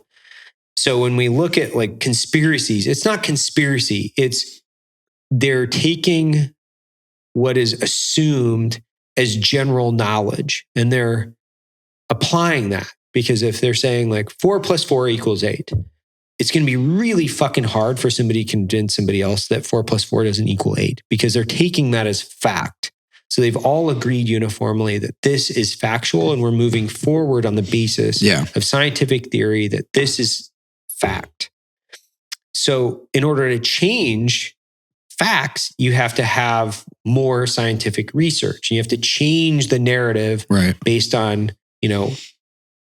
So when we look at like conspiracies, it's not conspiracy. It's they're taking what is assumed as general knowledge and they're applying that. Because if they're saying like 4 + 4 = 8, it's going to be really fucking hard for somebody to convince somebody else that 4 + 4 doesn't equal 8, because they're taking that as fact. So they've all agreed uniformly that this is factual, and we're moving forward on the basis of scientific theory that this is fact. So in order to change facts, you have to have more scientific research. You have to change the narrative based on,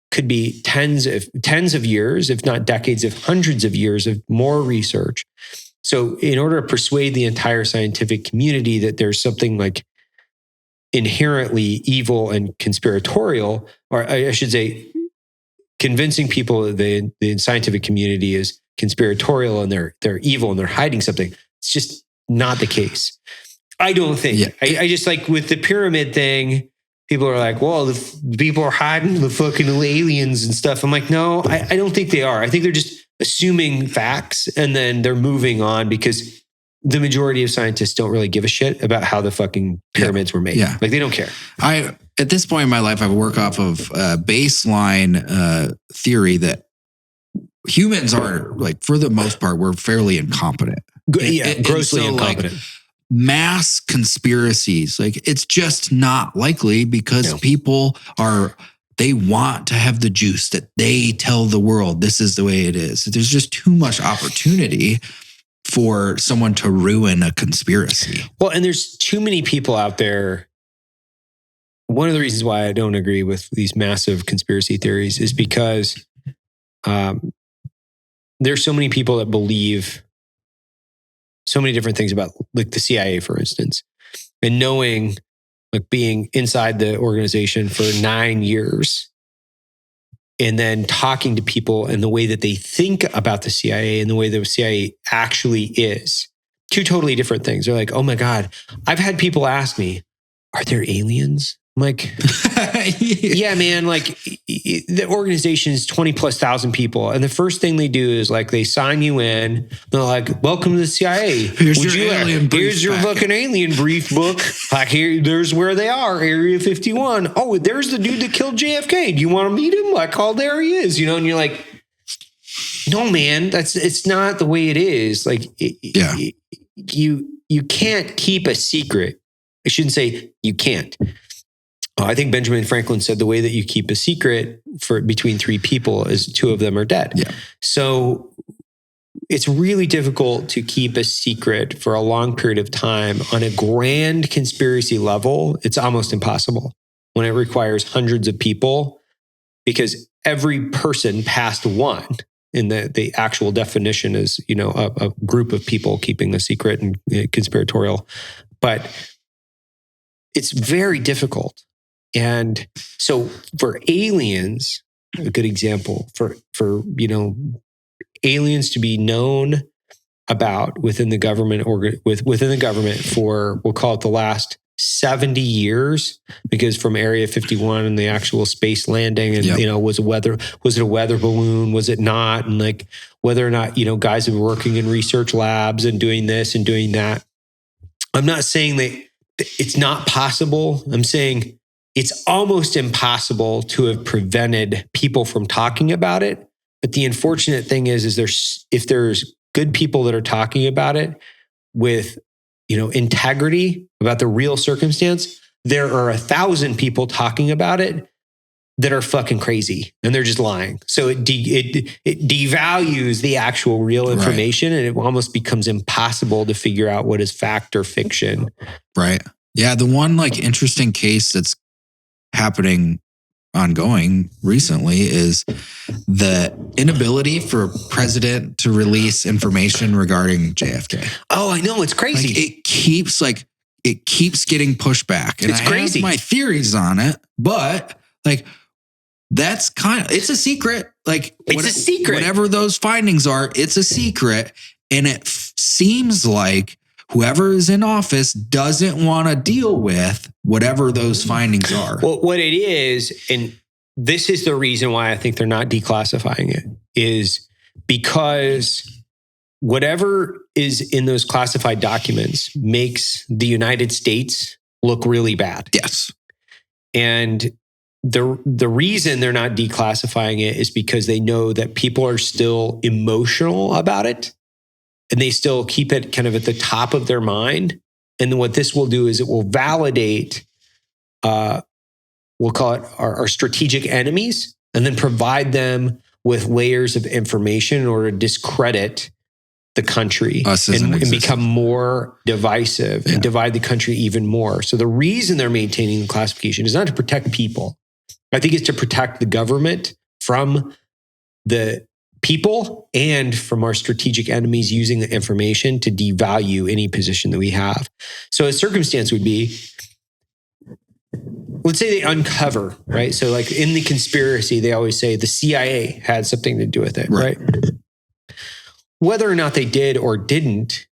could be tens of years, if not decades, of hundreds of years of more research. So in order to persuade the entire scientific community that there's something like inherently evil and conspiratorial, or I should say convincing people that the scientific community is conspiratorial and they're evil and they're hiding something. It's just not the case. I don't think. Yeah. I just like with the pyramid thing, people are like, well, the people are hiding the fucking aliens and stuff. I'm like, no, I don't think they are. I think they're just assuming facts and then they're moving on because the majority of scientists don't really give a shit about how the fucking pyramids were made. Yeah. Like they don't care. At this point in my life, I work off of a baseline theory that humans are, like, for the most part, we're fairly incompetent. Grossly incompetent. Like, mass conspiracies, like, it's just not likely because people they want to have the juice that they tell the world this is the way it is. There's just too much opportunity for someone to ruin a conspiracy. Well, and there's too many people out there. One of the reasons why I don't agree with these massive conspiracy theories is because there's so many people that believe so many different things about, like, the CIA, for instance, and knowing, like, being inside the organization for 9 years and then talking to people and the way that they think about the CIA and the way the CIA actually is. Two totally different things. They're like, oh my God, I've had people ask me, are there aliens? I'm like, yeah, man, like the organization is 20,000+ people. And the first thing they do is, like, they sign you in. They're like, welcome to the CIA. Here's your fucking alien brief book. Like, there's where they are, Area 51. Oh, there's the dude that killed JFK. Do you want to meet him? Like, oh, there he is, And you're like, no, man, it's not the way it is. Like, you can't keep a secret. I shouldn't say you can't. I think Benjamin Franklin said the way that you keep a secret for between three people is two of them are dead. Yeah. So it's really difficult to keep a secret for a long period of time on a grand conspiracy level. It's almost impossible when it requires hundreds of people, because every person past one in the actual definition is, a group of people keeping a secret and conspiratorial. But it's very difficult. And so for aliens, a good example for aliens to be known about within the government or within the government for, we'll call it the last 70 years, because from Area 51 and the actual space landing and, was it a weather balloon? Was it not? And, like, whether or not, guys have been working in research labs and doing this and doing that. I'm not saying that it's not possible. I'm saying it's almost impossible to have prevented people from talking about it. But the unfortunate thing is if there's good people that are talking about it with, integrity about the real circumstance, there are 1,000 people talking about it that are fucking crazy and they're just lying. So it devalues the actual real information, and it almost becomes impossible to figure out what is fact or fiction. Right. Yeah. The one, like, interesting case that's ongoing recently is the inability for a president to release information regarding JFK. Oh, I know. It's crazy. Like, it keeps getting pushed back. And it's crazy. I have my theories on it, but, like, that's it's a secret. Like, it's a secret. Whatever those findings are, it's a secret. And it seems like whoever is in office doesn't want to deal with whatever those findings are. Well, what it is, and this is the reason why I think they're not declassifying it, is because whatever is in those classified documents makes the United States look really bad. Yes. And the reason they're not declassifying it is because they know that people are still emotional about it. And they still keep it kind of at the top of their mind. And then what this will do is it will validate, we'll call it our strategic enemies, and then provide them with layers of information in order to discredit the country and become more divisive and divide the country even more. So the reason they're maintaining the classification is not to protect people. I think it's to protect the government from the people and from our strategic enemies using the information to devalue any position that we have. So a circumstance would be, let's say they uncover, right? So like in the conspiracy, they always say the CIA had something to do with it, right? Whether or not they did or didn't,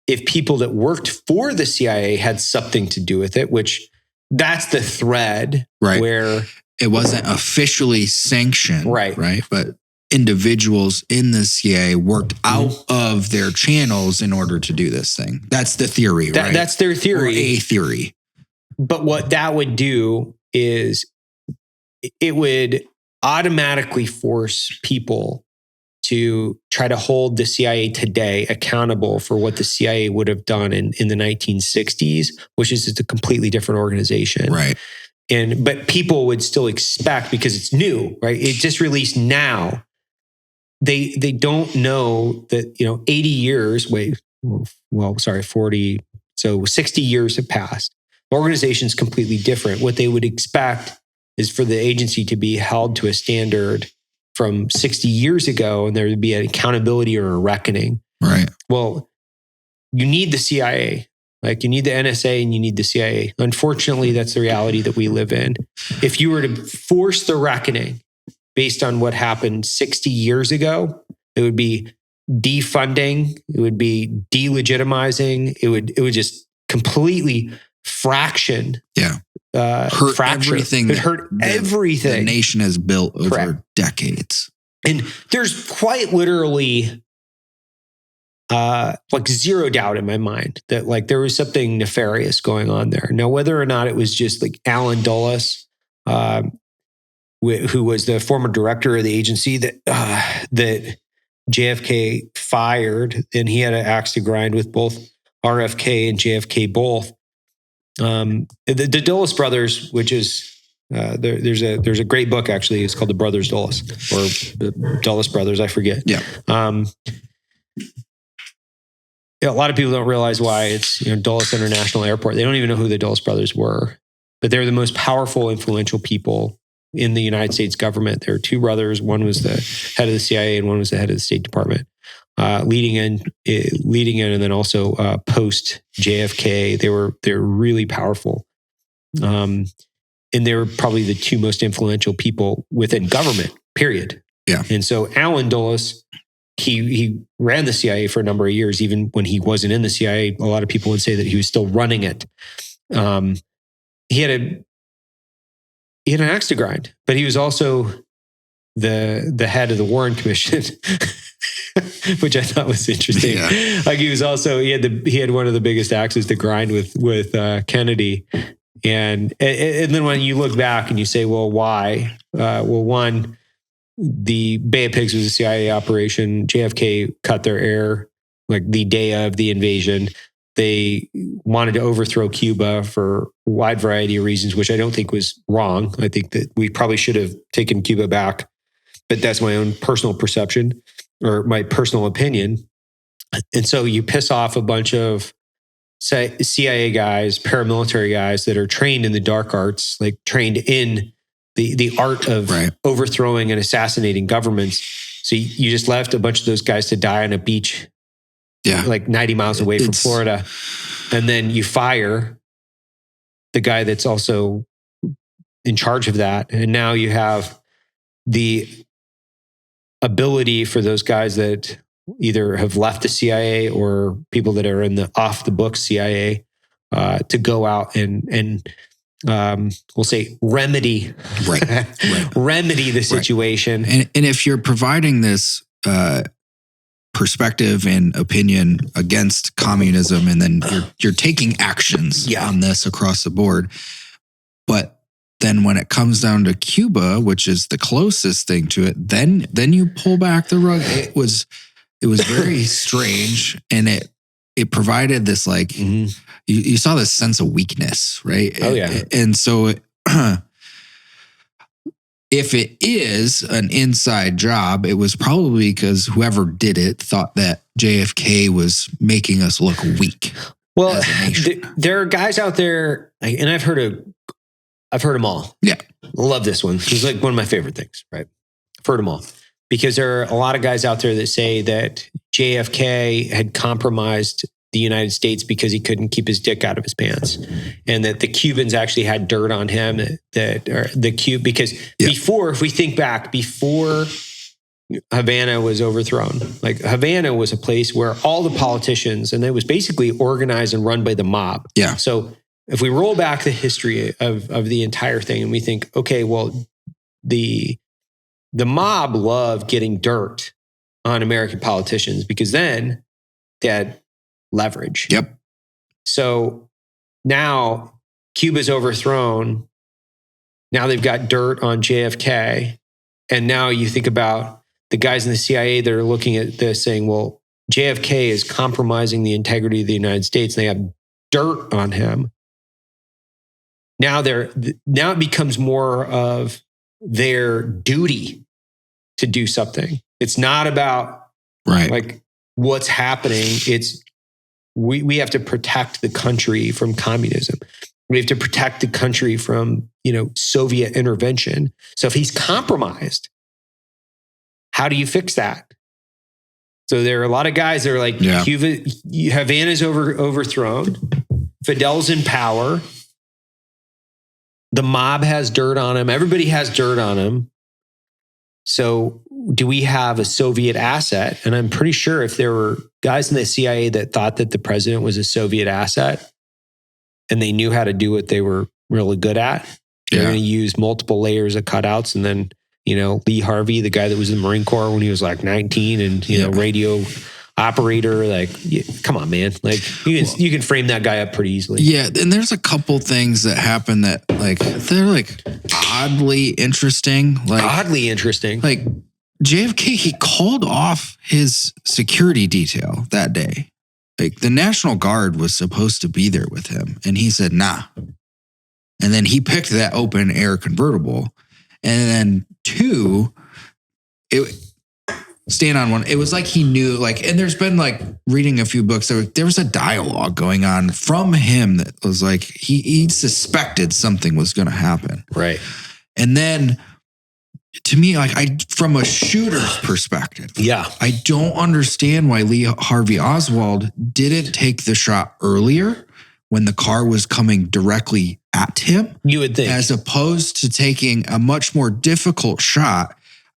if people that worked for the CIA had something to do with it, which that's the thread, Right. where it wasn't officially sanctioned, Right. But individuals in the CIA worked out of their channels in order to do this thing. That's the theory, right? That's their Or theory. a theory. But what that would do is it would automatically force people to try to hold the CIA today accountable for what the CIA would have done in the 1960s, which is just a completely different organization. Right. But people would still expect, because it's new, right? It just released now. They don't know that, 80 years, 40. So 60 years have passed. The organization's completely different. What they would expect is for the agency to be held to a standard from 60 years ago, and there would be an accountability or a reckoning. Right. Well, you need the CIA. Like, you need the NSA and you need the CIA. Unfortunately, that's the reality that we live in. If you were to force the reckoning based on what happened 60 years ago, it would be defunding. It would be delegitimizing. It would just completely fraction. Yeah. Hurt everything. It hurt everything the nation has built over Correct. decades. And there's quite literally like zero doubt in my mind that like there was something nefarious going on there. Now, whether or not it was just like Alan Dulles, who was the former director of the agency that JFK fired, and he had an axe to grind with both RFK and JFK both. The Dulles brothers, which is there's a great book actually. It's called The Brothers Dulles, or the Dulles Brothers. I forget. Yeah. A lot of people don't realize why it's Dulles International Airport. They don't even know who the Dulles brothers were, but they're the most powerful, influential people in the United States government. There are two brothers. One was the head of the CIA, and one was the head of the State Department. Leading in, and then also post JFK, they were really powerful, and they were probably the two most influential people within government. Period. Yeah. And so Alan Dulles, he ran the CIA for a number of years. Even when he wasn't in the CIA, a lot of people would say that he was still running it. He had an axe to grind, but he was also the head of the Warren Commission. Which I thought was interesting. Yeah. Like he had one of the biggest axes to grind with Kennedy, and then when you look back and you say, well, why? One, the Bay of Pigs was a CIA operation. JFK cut their air like the day of the invasion. They wanted to overthrow Cuba for a wide variety of reasons, which I don't think was wrong. I think that we probably should have taken Cuba back, but that's my own personal perception or my personal opinion. And so you piss off a bunch of CIA guys, paramilitary guys that are trained in the dark arts, like trained in the art of overthrowing and assassinating governments. So you just left a bunch of those guys to die on a beach, like 90 miles away from Florida. And then you fire the guy that's also in charge of that. And now you have the ability for those guys that either have left the CIA or people that are in the off the books CIA to go out and we'll say remedy the situation. And if you're providing this perspective and opinion against communism, and then you're taking actions on this across the board, but then when it comes down to Cuba, which is the closest thing to it, then you pull back the rug. It was very strange, and it provided this like you saw this sense of weakness, right? Oh yeah. And so if it is an inside job, it was probably because whoever did it thought that JFK was making us look weak. Well, there are guys out there, and I've heard them all. Yeah. Love this one. It's like one of my favorite things, right? I've heard them all. Because there are a lot of guys out there that say that JFK had compromised the United States because he couldn't keep his dick out of his pants, and that the Cubans actually had dirt on him. Because before, if we think back, before Havana was overthrown, like Havana was a place where all the politicians, and it was basically organized and run by the mob. Yeah. So if we roll back the history of the entire thing, and we think, okay, well, the mob loved getting dirt on American politicians because then they had leverage. Yep. So now Cuba's overthrown. Now they've got dirt on JFK. And now you think about the guys in the CIA that are looking at this saying, well, JFK is compromising the integrity of the United States. And they have dirt on him. Now it becomes more of their duty to do something. It's not about like what's happening. It's we have to protect the country from communism. We have to protect the country from, Soviet intervention. So if he's compromised, how do you fix that? So there are a lot of guys that are like, Cuba, Havana's overthrown. Fidel's in power. The mob has dirt on him. Everybody has dirt on him. So do we have a Soviet asset? And I'm pretty sure if there were guys in the CIA that thought that the president was a Soviet asset and they knew how to do what they were really good at, they're going to use multiple layers of cutouts. And then, Lee Harvey, the guy that was in the Marine Corps when he was like 19 and, radio operator, like, come on, man. Like you can frame that guy up pretty easily. Yeah. And there's a couple things that happen that they're like oddly interesting. Like JFK, he called off his security detail that day. Like the National Guard was supposed to be there with him. And he said, nah. And then he picked that open air convertible. And then two, stand on one. It was like he knew, and there's been reading a few books. There was a dialogue going on from him that was like, he suspected something was going to happen. Right. And then to me, from a shooter's perspective, I don't understand why Lee Harvey Oswald didn't take the shot earlier when the car was coming directly at him. You would think. As opposed to taking a much more difficult shot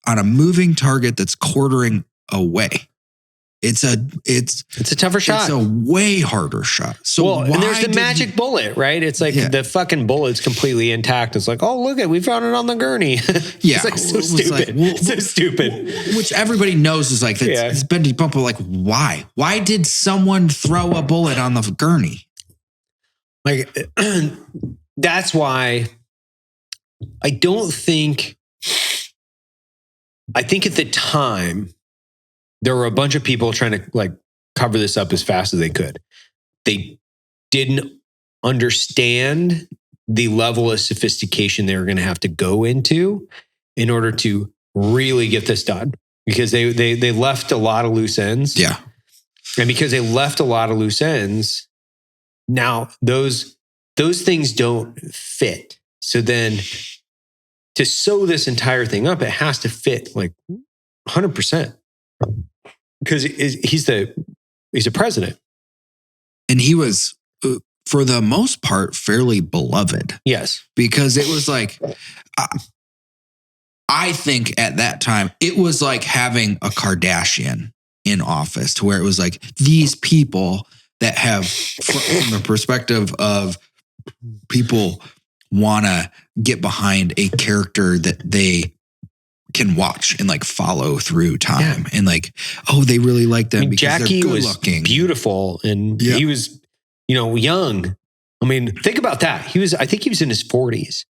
on a moving target that's quartering away. It's a tougher shot. It's a way harder shot. So and there's the magic bullet, right? It's like the fucking bullet's completely intact. It's like, oh, look we found it on the gurney. Yeah. It's so stupid. So stupid. Which everybody knows is it's been debunked, but why? Why did someone throw a bullet on the gurney? That's why I think at the time, there were a bunch of people trying to cover this up as fast as they could. They didn't understand the level of sophistication they were going to have to go into in order to really get this done, because they left a lot of loose ends. Yeah. And because they left a lot of loose ends, now those things don't fit. So then to sew this entire thing up, it has to fit 100%. Because he's a president. And he was, for the most part, fairly beloved. Yes. Because it was I think at that time, it was like having a Kardashian in office, to where it was these people that have, from the perspective of people want to get behind a character that they can watch and follow through time. And they really like them because Jackie they're good was looking, beautiful, and he was, young. I mean, think about that. I think he was in his 40s.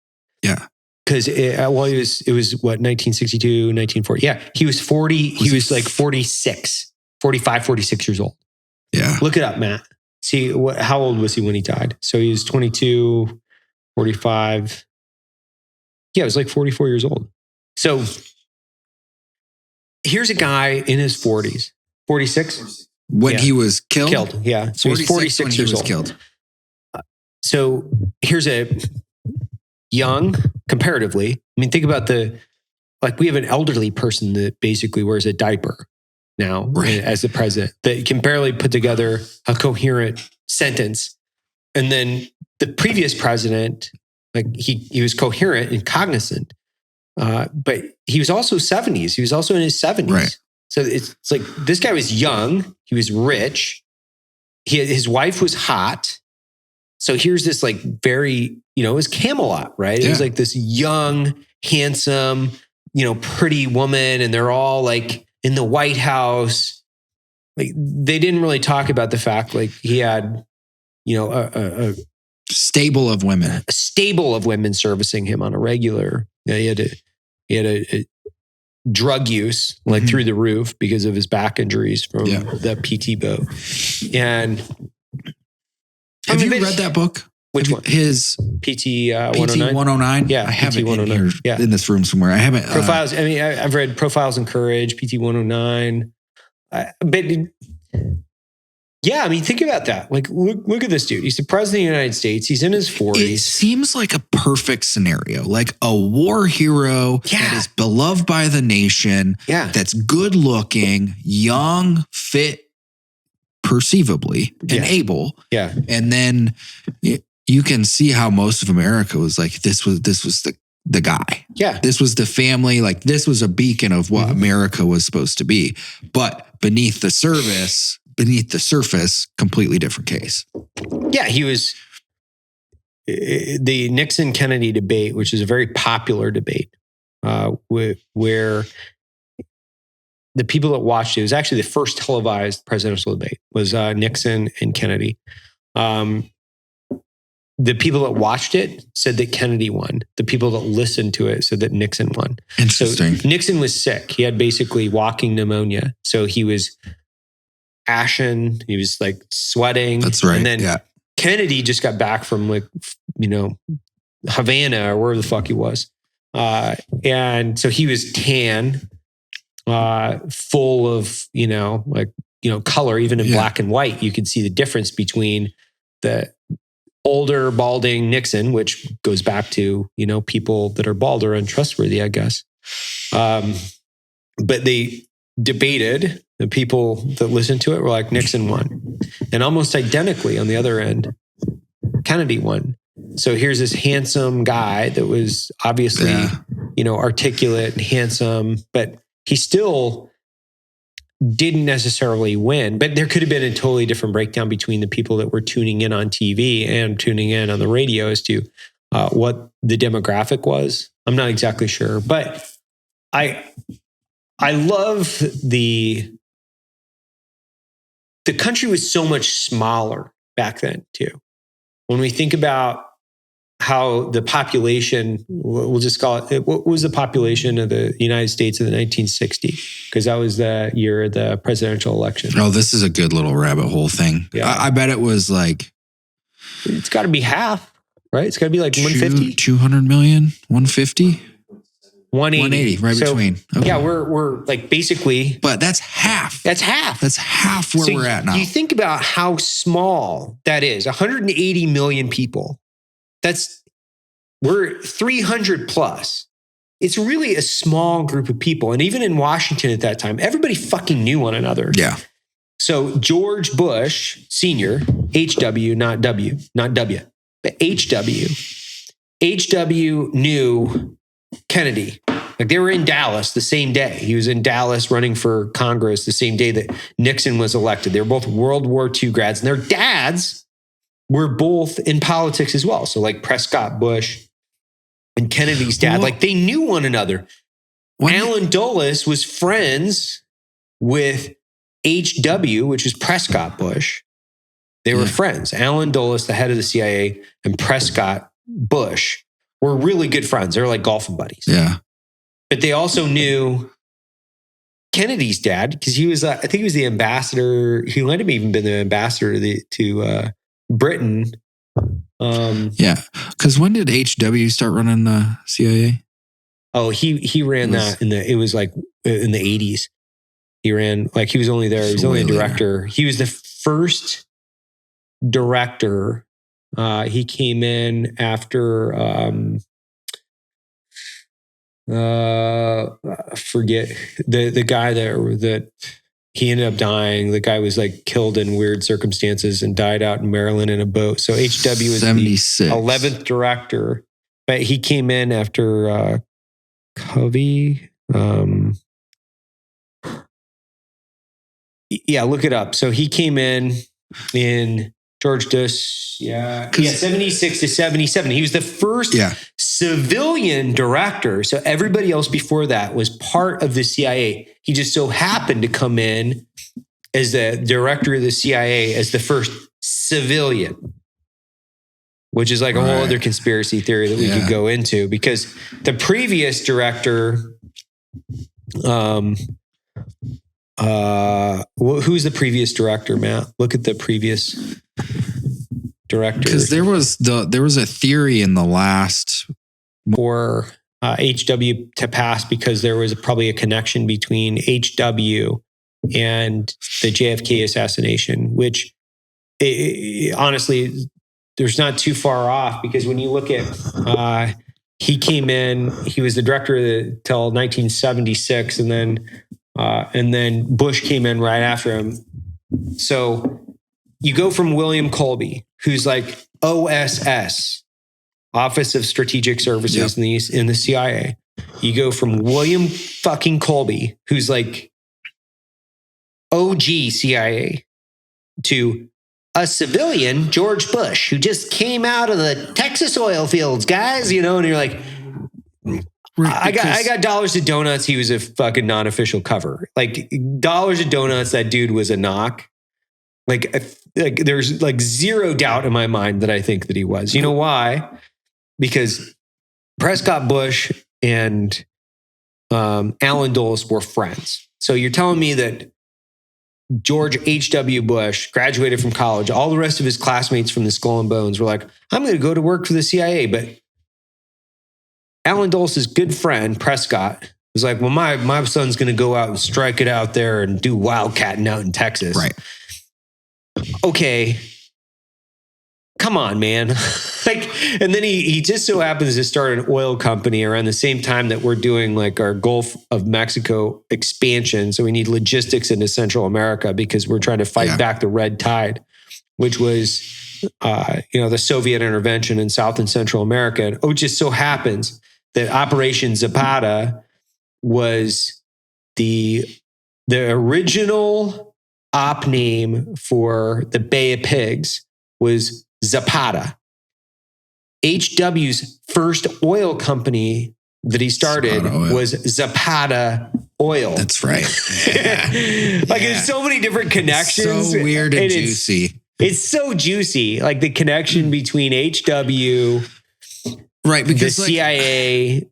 Yeah. Because it was what, 1962, 1940. Yeah. He was 40. He was 46, 45, 46 years old. Yeah. Look it up, Matt. See how old was he when he died? So he was 22, 45. Yeah, it was 44 years old. So here's a guy in his 40s, 46 when he was killed. Killed, yeah. So he's 46 years old. Killed. So here's a young, comparatively. I mean, think about we have an elderly person that basically wears a diaper. now Right. as the president that can barely put together a coherent sentence. And then the previous president, like he was coherent and cognizant, but he was also 70s. He was also in his 70s. Right. So it's like this guy was young. He was rich. His wife was hot. So here's this like very, it was Camelot, right? It was like this young, handsome, pretty woman, and they're all like in the White House. Like they didn't really talk about the fact like he had, a stable of women. A stable of women servicing him on a regular. He had a drug use like through the roof because of his back injuries from the PT boat. And have you read that book? Which one? His PT 109? 109? Yeah, I have PT it in here in this room somewhere. I haven't. Profiles. I mean, I've read Profiles in Courage, PT 109. But yeah, I mean, think about that. Like, look at this dude. He's the president of the United States. He's in his 40s. It seems like a perfect scenario, like a war hero that is beloved by the nation, that's good looking, young, fit, perceivably, and able. Yeah. And then you can see how most of America was like, this was the guy. Yeah. This was the family. Like this was a beacon of what America was supposed to be. But beneath the surface, completely different case. Yeah. He was the Nixon-Kennedy debate, which is a very popular debate, where the people that watched it was actually the first televised presidential debate was Nixon and Kennedy. The people that watched it said that Kennedy won. The people that listened to it said that Nixon won. Interesting. So Nixon was sick. He had basically walking pneumonia. So he was ashen. He was like sweating. That's right. And then Kennedy just got back from like, Havana or wherever the fuck he was. And so he was tan, full of, color, even in black and white. You could see the difference between the older balding Nixon, which goes back to, people that are bald are untrustworthy, I guess. But they debated. The people that listened to it were like, Nixon won. And almost identically on the other end, Kennedy won. So here's this handsome guy that was obviously, articulate and handsome, but he still didn't necessarily win. But there could have been a totally different breakdown between the people that were tuning in on TV and tuning in on the radio as to what the demographic was. I'm not exactly sure, but I love the country was so much smaller back then too. When we think about how the population, we'll just call it, what was the population of the United States in the 1960? Because that was the year of the presidential election. Oh, this is a good little rabbit hole thing. Yeah. I bet it was like... It's got to be half, right? It's got to be like 150? 200 million? 150? 180. Right between. Okay. Yeah, we're like basically... But that's half. That's half. That's half where we're at now. You think about how small that is. 180 million people. We're 300 plus. It's really a small group of people. And even in Washington at that time, everybody fucking knew one another. Yeah. So George Bush Sr., HW, not W, but HW knew Kennedy. Like they were in Dallas the same day. He was in Dallas running for Congress the same day that Nixon was elected. They were both World War II grads, and their dads were both in politics as well. So like Prescott Bush and Kennedy's dad, like they knew one another. Alan Dulles was friends with HW, which is Prescott Bush. They were friends. Alan Dulles, the head of the CIA, and Prescott Bush were really good friends. They were like golfing buddies. Yeah. But they also knew Kennedy's dad because he was, I think he was the ambassador. He might have even been the ambassador to Britain. Yeah. Because when did HW start running the CIA? Oh, he ran that it was like in the 80s. He ran, like he was only there. He was only a director. He was the first director. He came in after, forget the guy that he ended up dying. The guy was like killed in weird circumstances and died out in Maryland in a boat. So HW is 76. the 11th director, but he came in after Covey. Yeah, look it up. So he came in George Bush, 76 to 77. He was the first civilian director. So everybody else before that was part of the CIA. He just so happened to come in as the director of the CIA as the first civilian, which is like a whole other conspiracy theory that we could go into, because the previous director, who's the previous director, Matt? Look at the previous director. Because there was a theory in the last for HW to pass, because there was probably a connection between HW and the JFK assassination, which honestly, there's not too far off, because when you look at, he came in, he was the director till 1976, and then Bush came in right after him. So you go from William Colby, who's like OSS, Office of Strategic Services in the CIA. You go from William fucking Colby, who's like OG CIA, to a civilian, George Bush, who just came out of the Texas oil fields, guys, and you're like, I got dollars to donuts. He was a fucking non-official cover. Like dollars to donuts, that dude was a knock. Like there's like zero doubt in my mind that I think that he was. You know why? Because Prescott Bush and Alan Dulles were friends. So you're telling me that George H.W. Bush graduated from college. All the rest of his classmates from the Skull and Bones were like, I'm going to go to work for the CIA. But Alan Dulles' good friend, Prescott, was like, well, my son's going to go out and strike it out there and do wildcatting out in Texas. Right. Okay. Come on, man. And then he just so happens to start an oil company around the same time that we're doing like our Gulf of Mexico expansion. So we need logistics into Central America because we're trying to fight back the red tide, which was, the Soviet intervention in South and Central America. And it just so happens that Operation Zapata was the original op name for the Bay of Pigs was Zapata. HW's first oil company that he started was Zapata Oil. That's right. There's so many different connections. So weird and juicy. It's so juicy. Like the connection between HW, right? Because the CIA,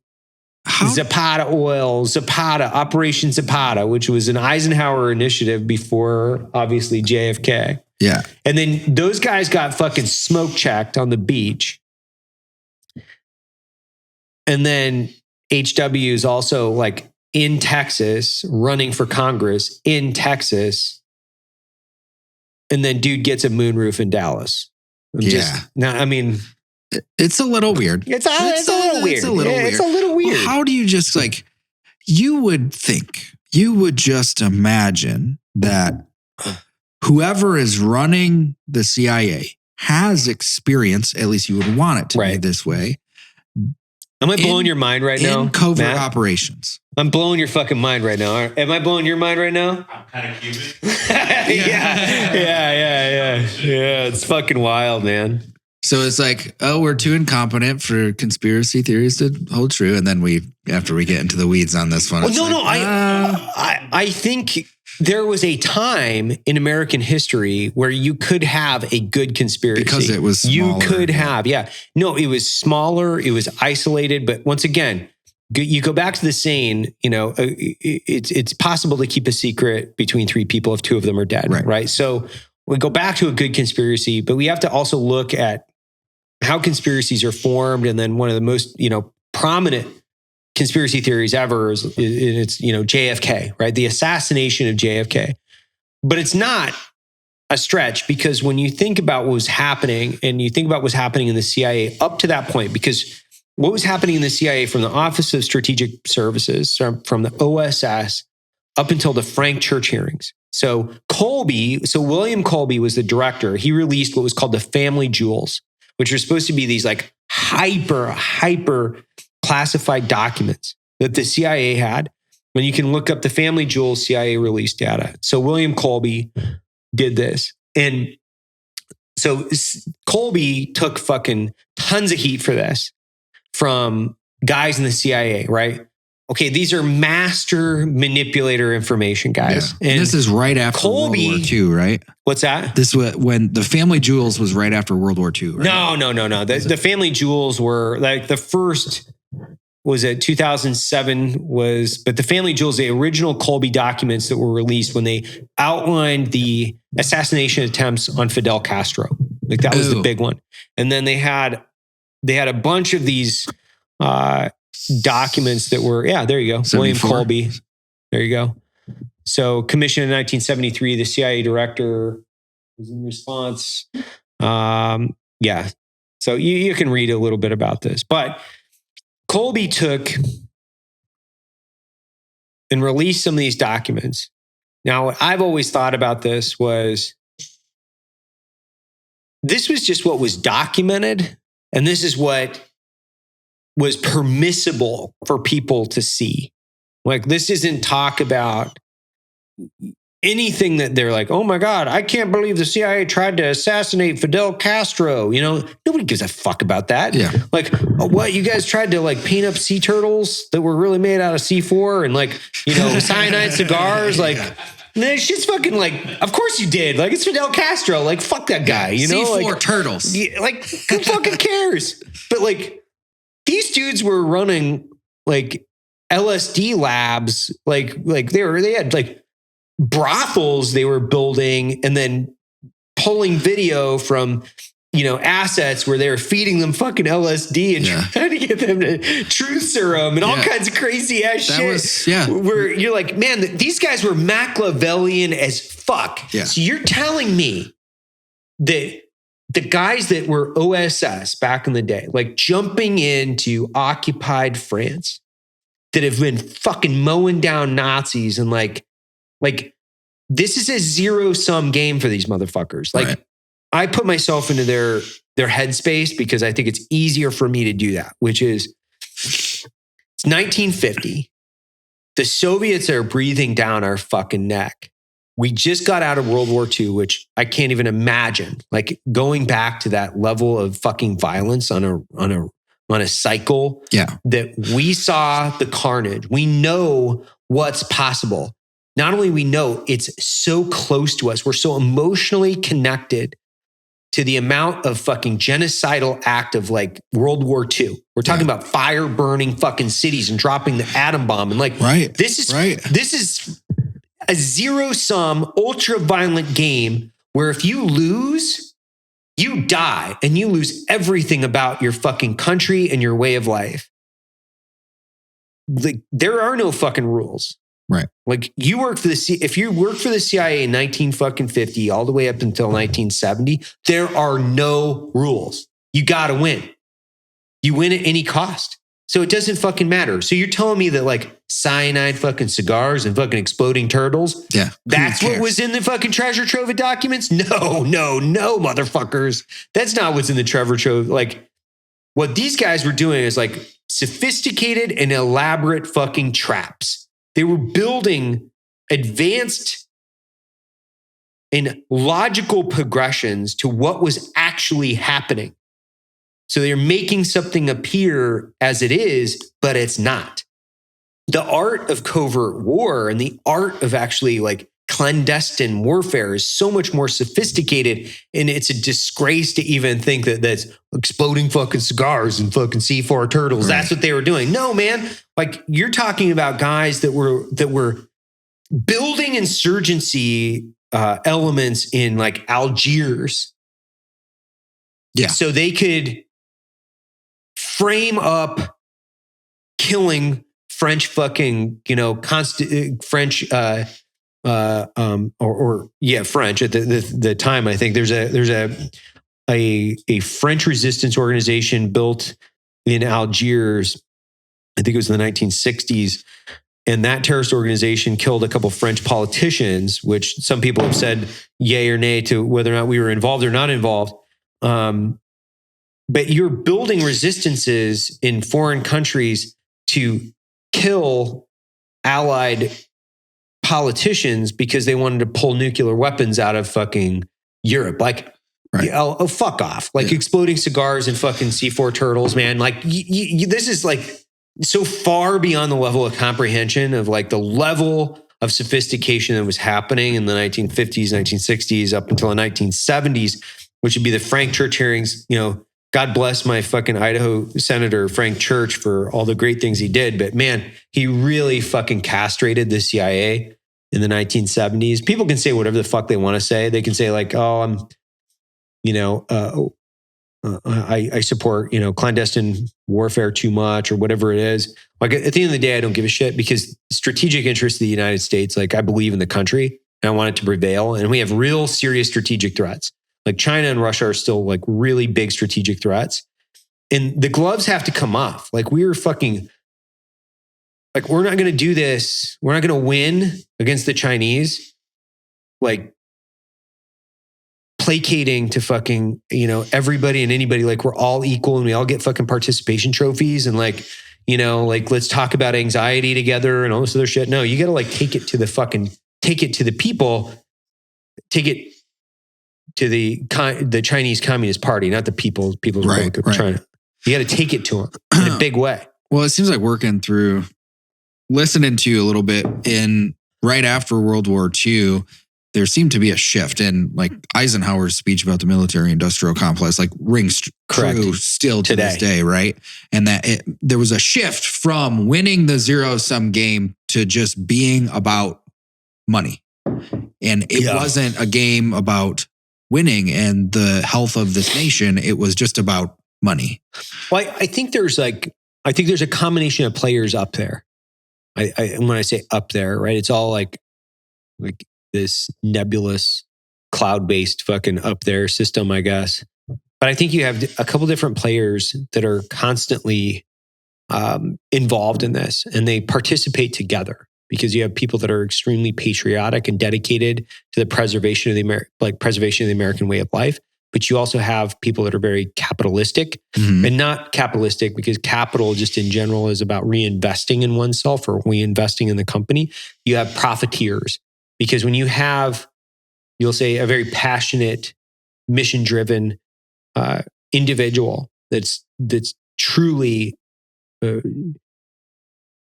Zapata Oil, Zapata, Operation Zapata, which was an Eisenhower initiative before obviously JFK. Yeah. And then those guys got fucking smoke checked on the beach. And then HW is also like in Texas, running for Congress in Texas. And then dude gets a moonroof in Dallas. It's a little weird. It's a little weird. It's a little weird. How do you just you would just imagine that whoever is running the CIA has experience, at least you would want it to be this way. Am I blowing your mind right now? In covert Matt? Operations. I'm blowing your fucking mind right now. Am I blowing your mind right now? I'm kind of Cuban. Yeah. It's fucking wild, man. So it's like, we're too incompetent for conspiracy theories to hold true. And then after we get into the weeds on this one. I think there was a time in American history where you could have a good conspiracy. Because it was smaller. You could have, No, it was smaller. It was isolated. But once again, you go back to the saying, it's possible to keep a secret between three people if two of them are dead, right? So we go back to a good conspiracy, but we have to also look at how conspiracies are formed. And then one of the most, prominent conspiracy theories ever is JFK, right? The assassination of JFK. But it's not a stretch, because when you think about what was happening and you think about what's happening in the CIA up to that point, because what was happening in the CIA from the Office of Strategic Services, from the OSS up until the Frank Church hearings, So William Colby was the director. He released what was called the Family Jewels, which are supposed to be these like hyper classified documents that the CIA had. And you can look up the Family Jewels CIA release data. So William Colby did this. And so Colby took fucking tons of heat for this from guys in the CIA, right? Okay, these are master manipulator information guys. Yeah. And this is right after Colby, World War II, right? What's that? This was when the Family Jewels was right after World War II, right? No. The Family Jewels were like the first was it 2007 but the Family Jewels, the original Colby documents that were released when they outlined the assassination attempts on Fidel Castro. Like that was the big one. And then they had a bunch of these documents that were, there you go. 74. William Colby. There you go. So commissioned in 1973, the CIA director was in response. So you can read a little bit about this, but Colby took and released some of these documents. Now, what I've always thought about this was just what was documented, and this is what was permissible for people to see. Like, this isn't talk about anything that they're like, oh my God, I can't believe the CIA tried to assassinate Fidel Castro. You know, nobody gives a fuck about that. Yeah. Like, what, you guys tried to like paint up sea turtles that were really made out of C4 and like, you know, cyanide cigars, like, that shit's fucking like, of course you did. Like, it's Fidel Castro. Like, fuck that guy, you know? C4 like, turtles. Yeah, like, who fucking cares? But like, these dudes were running like LSD labs, like they had like brothels they were building and then pulling video from, you know, assets where they were feeding them fucking LSD and trying to get them to truth serum and all kinds of crazy ass shit. Where you're like, man, these guys were Machiavellian as fuck. Yeah. So you're telling me that the guys that were OSS back in the day, like jumping into occupied France, that have been fucking mowing down Nazis and like this is a zero-sum game for these motherfuckers. Like, I put myself into their headspace because I think it's easier for me to do that, which is it's 1950. The Soviets are breathing down our fucking neck. We just got out of World War II, which I can't even imagine. Like, going back to that level of fucking violence on a cycle. Yeah. That we saw the carnage. We know what's possible. Not only we know, it's so close to us. We're so emotionally connected to the amount of fucking genocidal act of like World War II. We're talking about fire burning fucking cities and dropping the atom bomb. And like, this is a zero-sum, ultra-violent game where if you lose, you die and you lose everything about your fucking country and your way of life. Like, there are no fucking rules. Right. Like, you work for if you work for the CIA in 1950 all the way up until 1970, there are no rules. You got to win. You win at any cost. So it doesn't fucking matter. So you're telling me that like cyanide fucking cigars and fucking exploding turtles, that's what was in the fucking treasure trove of documents? No, motherfuckers. That's not what's in the treasure trove. Like, what these guys were doing is like sophisticated and elaborate fucking traps. They were building advanced and logical progressions to what was actually happening. So they're making something appear as it is, but it's not. The art of covert war and the art of actually like clandestine warfare is so much more sophisticated, and it's a disgrace to even think that that's exploding fucking cigars and fucking C4 turtles. That's what they were doing. No, man. Like, you're talking about guys that were building insurgency elements in like Algiers. Yeah. So they could frame up killing French fucking, you know, French French at the time. I think there's a French resistance organization built in Algiers. I think it was in the 1960s, And that terrorist organization killed a couple French politicians, which some people have said yay or nay to whether or not we were involved or not involved. But you're building resistances in foreign countries to kill allied politicians because they wanted to pull nuclear weapons out of fucking Europe. Like, Right. oh, fuck off. Like exploding cigars and fucking C4 turtles, man. Like this is like so far beyond the level of comprehension of like the level of sophistication that was happening in the 1950s, 1960s, up until the 1970s, which would be the Frank Church hearings. You know, God bless my fucking Idaho Senator, Frank Church, for all the great things he did. But man, he really fucking castrated the CIA in the 1970s. People can say whatever the fuck they want to say. They can say like, oh, I support, clandestine warfare too much or whatever it is. Like at the end of the day, I don't give a shit because strategic interests of the United States, like I believe in the country and I want it to prevail. And we have real serious strategic threats. Like China and Russia are still like really big strategic threats. And the gloves have to come off. Like we're fucking, like we're not going to do this. We're not going to win against the Chinese. Like, placating to fucking, everybody and anybody, like we're all equal and we all get fucking participation trophies and like, let's talk about anxiety together and all this other shit. No, you got to like take it to the people, take it to the Chinese Communist Party, not the People's Republic of China. You got to take it to them in a big way. Well, it seems like listening to you a little bit right after World War II, there seemed to be a shift in like Eisenhower's speech about the military industrial complex, like rings true still to this day, right? And that there was a shift from winning the zero-sum game to just being about money. And it wasn't a game about winning and the health of this nation. It was just about money. Well, I think there's a combination of players up there. When I say up there, right, it's all like this nebulous cloud-based fucking up there system, I guess. But I think you have a couple different players that are constantly involved in this and they participate together because you have people that are extremely patriotic and dedicated to the preservation of the American way of life. But you also have people that are very capitalistic and not capitalistic because capital just in general is about reinvesting in oneself or reinvesting in the company. You have profiteers. Because when you have, you'll say, a very passionate, mission-driven individual that's truly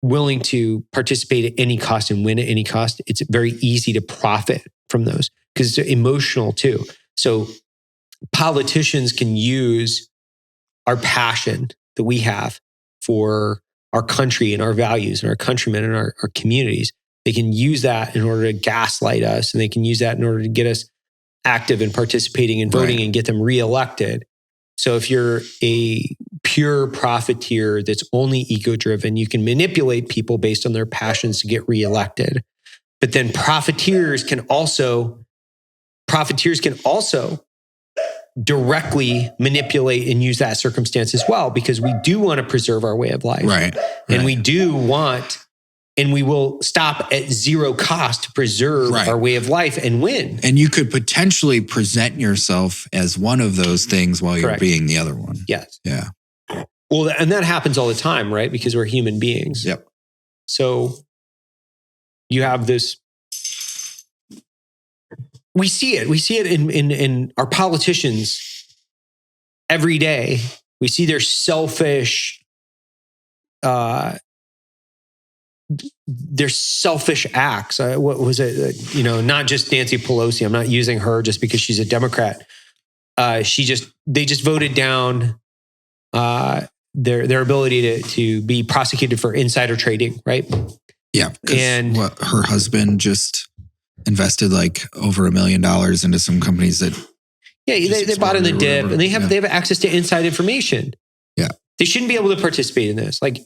willing to participate at any cost and win at any cost, it's very easy to profit from those because it's emotional too. So politicians can use our passion that we have for our country and our values and our countrymen and our communities. They can use that in order to gaslight us and they can use that in order to get us active and participating and voting and get them reelected. So if you're a pure profiteer that's only ego-driven, you can manipulate people based on their passions to get reelected. But then profiteers can also directly manipulate and use that circumstance as well because we do want to preserve our way of life. Right. And we do want... And we will stop at zero cost to preserve our way of life and win. And you could potentially present yourself as one of those things while you're being the other one. Yes. Yeah. Well, and that happens all the time, right? Because we're human beings. Yep. So you have this. We see it. We see it in our politicians every day. We see their selfish acts. What was it? Not just Nancy Pelosi. I'm not using her just because she's a Democrat. They just voted down their ability to be prosecuted for insider trading, right? Yeah. And her husband just invested like over $1 million into some companies that. Yeah, they bought in the dip and they have access to inside information. Yeah. They shouldn't be able to participate in this. Like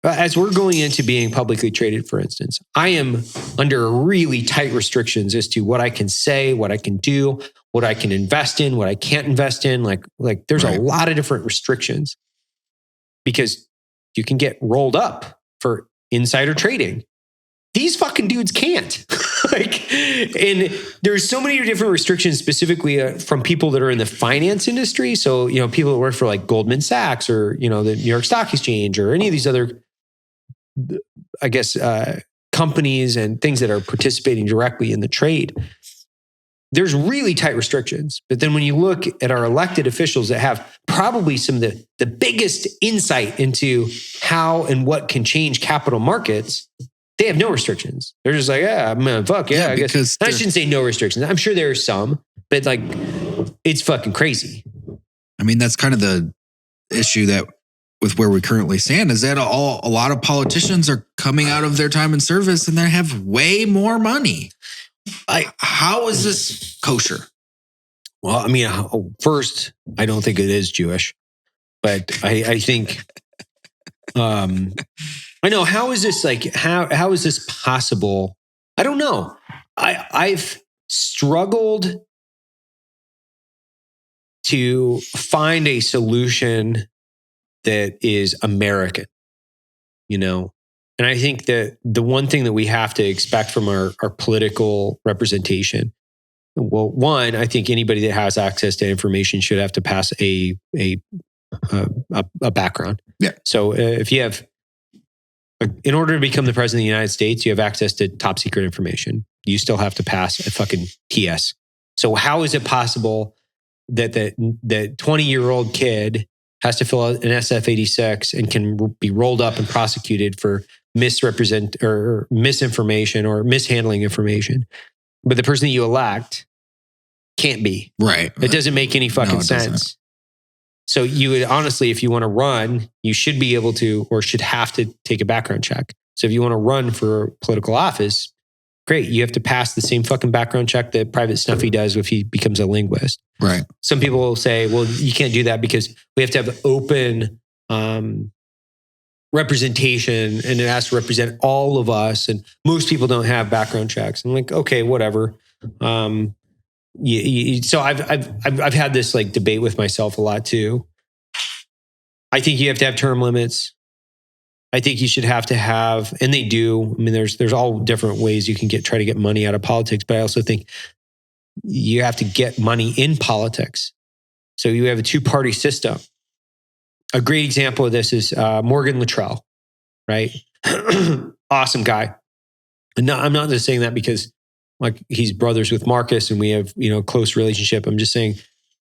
as we're going into being publicly traded, for instance, I am under really tight restrictions as to what I can say, what I can do, what I can invest in, what I can't invest in. Like there's a lot of different restrictions because you can get rolled up for insider trading. These fucking dudes can't. And there's so many different restrictions specifically from people that are in the finance industry. So, people that work for like Goldman Sachs or, the New York Stock Exchange or any of these other, I guess, companies and things that are participating directly in the trade. There's really tight restrictions. But then when you look at our elected officials that have probably some of the biggest insight into how and what can change capital markets, they have no restrictions. They're just like, fuck yeah, I guess. I shouldn't say no restrictions. I'm sure there are some, but like, it's fucking crazy. I mean, that's kind of the issue that with where we currently stand is that a lot of politicians are coming out of their time in service and they have way more money. How is this kosher? Well, I mean, first, I don't think it is Jewish, but I think, I know, how is this how is this possible? I don't know. I've struggled to find a solution that is American, And I think that the one thing that we have to expect from our political representation, well, one, I think anybody that has access to information should have to pass a background. Yeah. So if you have, in order to become the president of the United States, you have access to top secret information. You still have to pass a fucking TS. So how is it possible that the 20-year-old kid has to fill out an SF-86 and can be rolled up and prosecuted for misrepresent or misinformation or mishandling information, but the person that you elect can't be? Right. It doesn't make any fucking sense. So you would honestly, if you want to run, you should be able to, or should have to take a background check. So if you want to run for political office, great. You have to pass the same fucking background check that Private Snuffy does if he becomes a linguist. Right. Some people will say, well, you can't do that because we have to have open representation and it has to represent all of us. And most people don't have background checks. I'm like, okay, whatever. So I've had this like debate with myself a lot too. I think you have to have term limits. I think you should have to have, and they do. I mean, there's all different ways you can try to get money out of politics, but I also think you have to get money in politics. So you have a two-party system. A great example of this is Morgan Luttrell, right? Awesome guy. And I'm not just saying that because like he's brothers with Marcus and we have, a close relationship. I'm just saying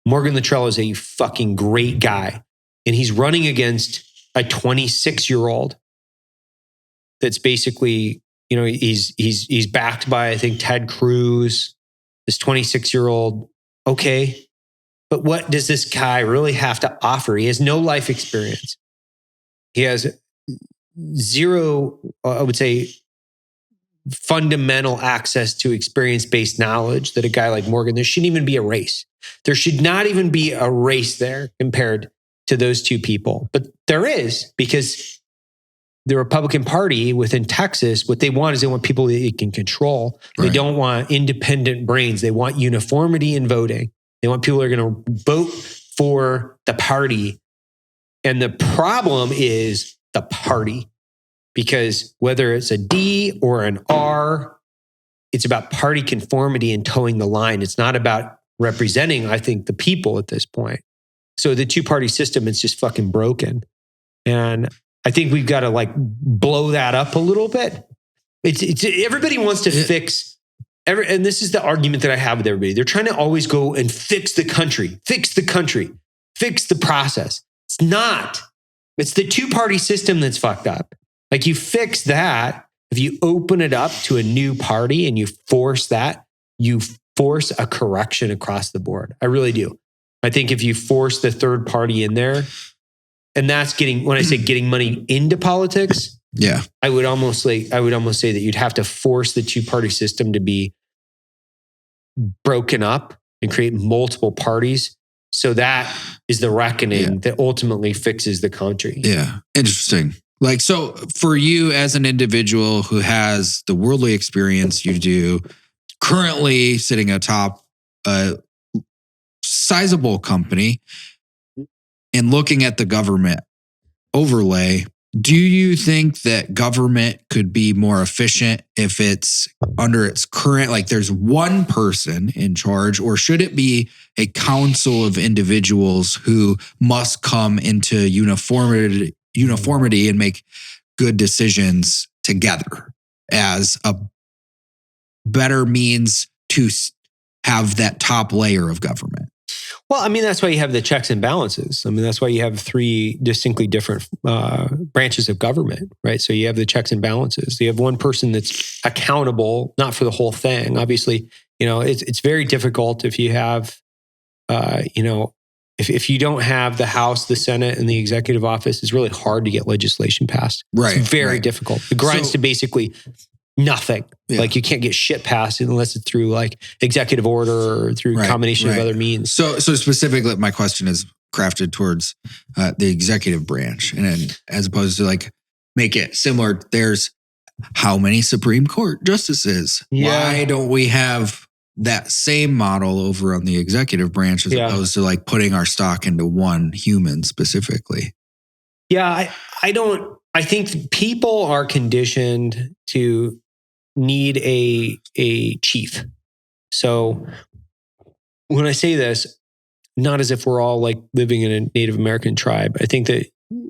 Morgan Luttrell is a fucking great guy. And he's running against a 26-year-old that's basically, he's backed by, I think, Ted Cruz, this 26-year-old. Okay. But what does this guy really have to offer? He has no life experience. He has zero, I would say, fundamental access to experience-based knowledge that a guy like Morgan, there shouldn't even be a race. There should not even be a race there compared to those two people. But there is, because the Republican Party within Texas, what they want is they want people that it can control. Right. They don't want independent brains. They want uniformity in voting. They want people that are going to vote for the party. And the problem is the party. Because whether it's a D or an R, it's about party conformity and towing the line. It's not about representing, I think, the people at this point. So the two-party system is just fucking broken. And I think we've got to like blow that up a little bit. It's everybody wants to fix, and this is the argument that I have with everybody. They're trying to always go and fix the country, fix the process. It's not. It's the two-party system that's fucked up. Like you fix that, if you open it up to a new party and you force that, you force a correction across the board. I really do. I think if you force the third party in there, and that's when I say getting money into politics, yeah, I would almost say that you'd have to force the two-party system to be broken up and create multiple parties. So that is the reckoning that ultimately fixes the country. Yeah. Interesting. Like, so for you as an individual who has the worldly experience you do, currently sitting atop a sizable company and looking at the government overlay, Do you think that government could be more efficient if it's under its current, like there's one person in charge, or should it be a council of individuals who must come into uniformity and make good decisions together as a better means to have that top layer of government? Well, I mean, that's why you have the checks and balances. I mean, that's why you have three distinctly different branches of government, right? So you have the checks and balances. You have one person that's accountable, not for the whole thing. Obviously, it's very difficult if you have, if you don't have the House, the Senate, and the executive office, it's really hard to get legislation passed. Right. It's very difficult. It grinds to basically nothing. Yeah. Like you can't get shit passed unless it's through like executive order or through a combination of other means. So specifically, my question is crafted towards the executive branch, and then as opposed to like make it similar. There's how many Supreme Court justices? Yeah. Why don't we have that same model over on the executive branch as opposed to like putting our stock into one human specifically? Yeah, I think people are conditioned to need a chief. So when I say this, not as if we're all like living in a Native American tribe. I think that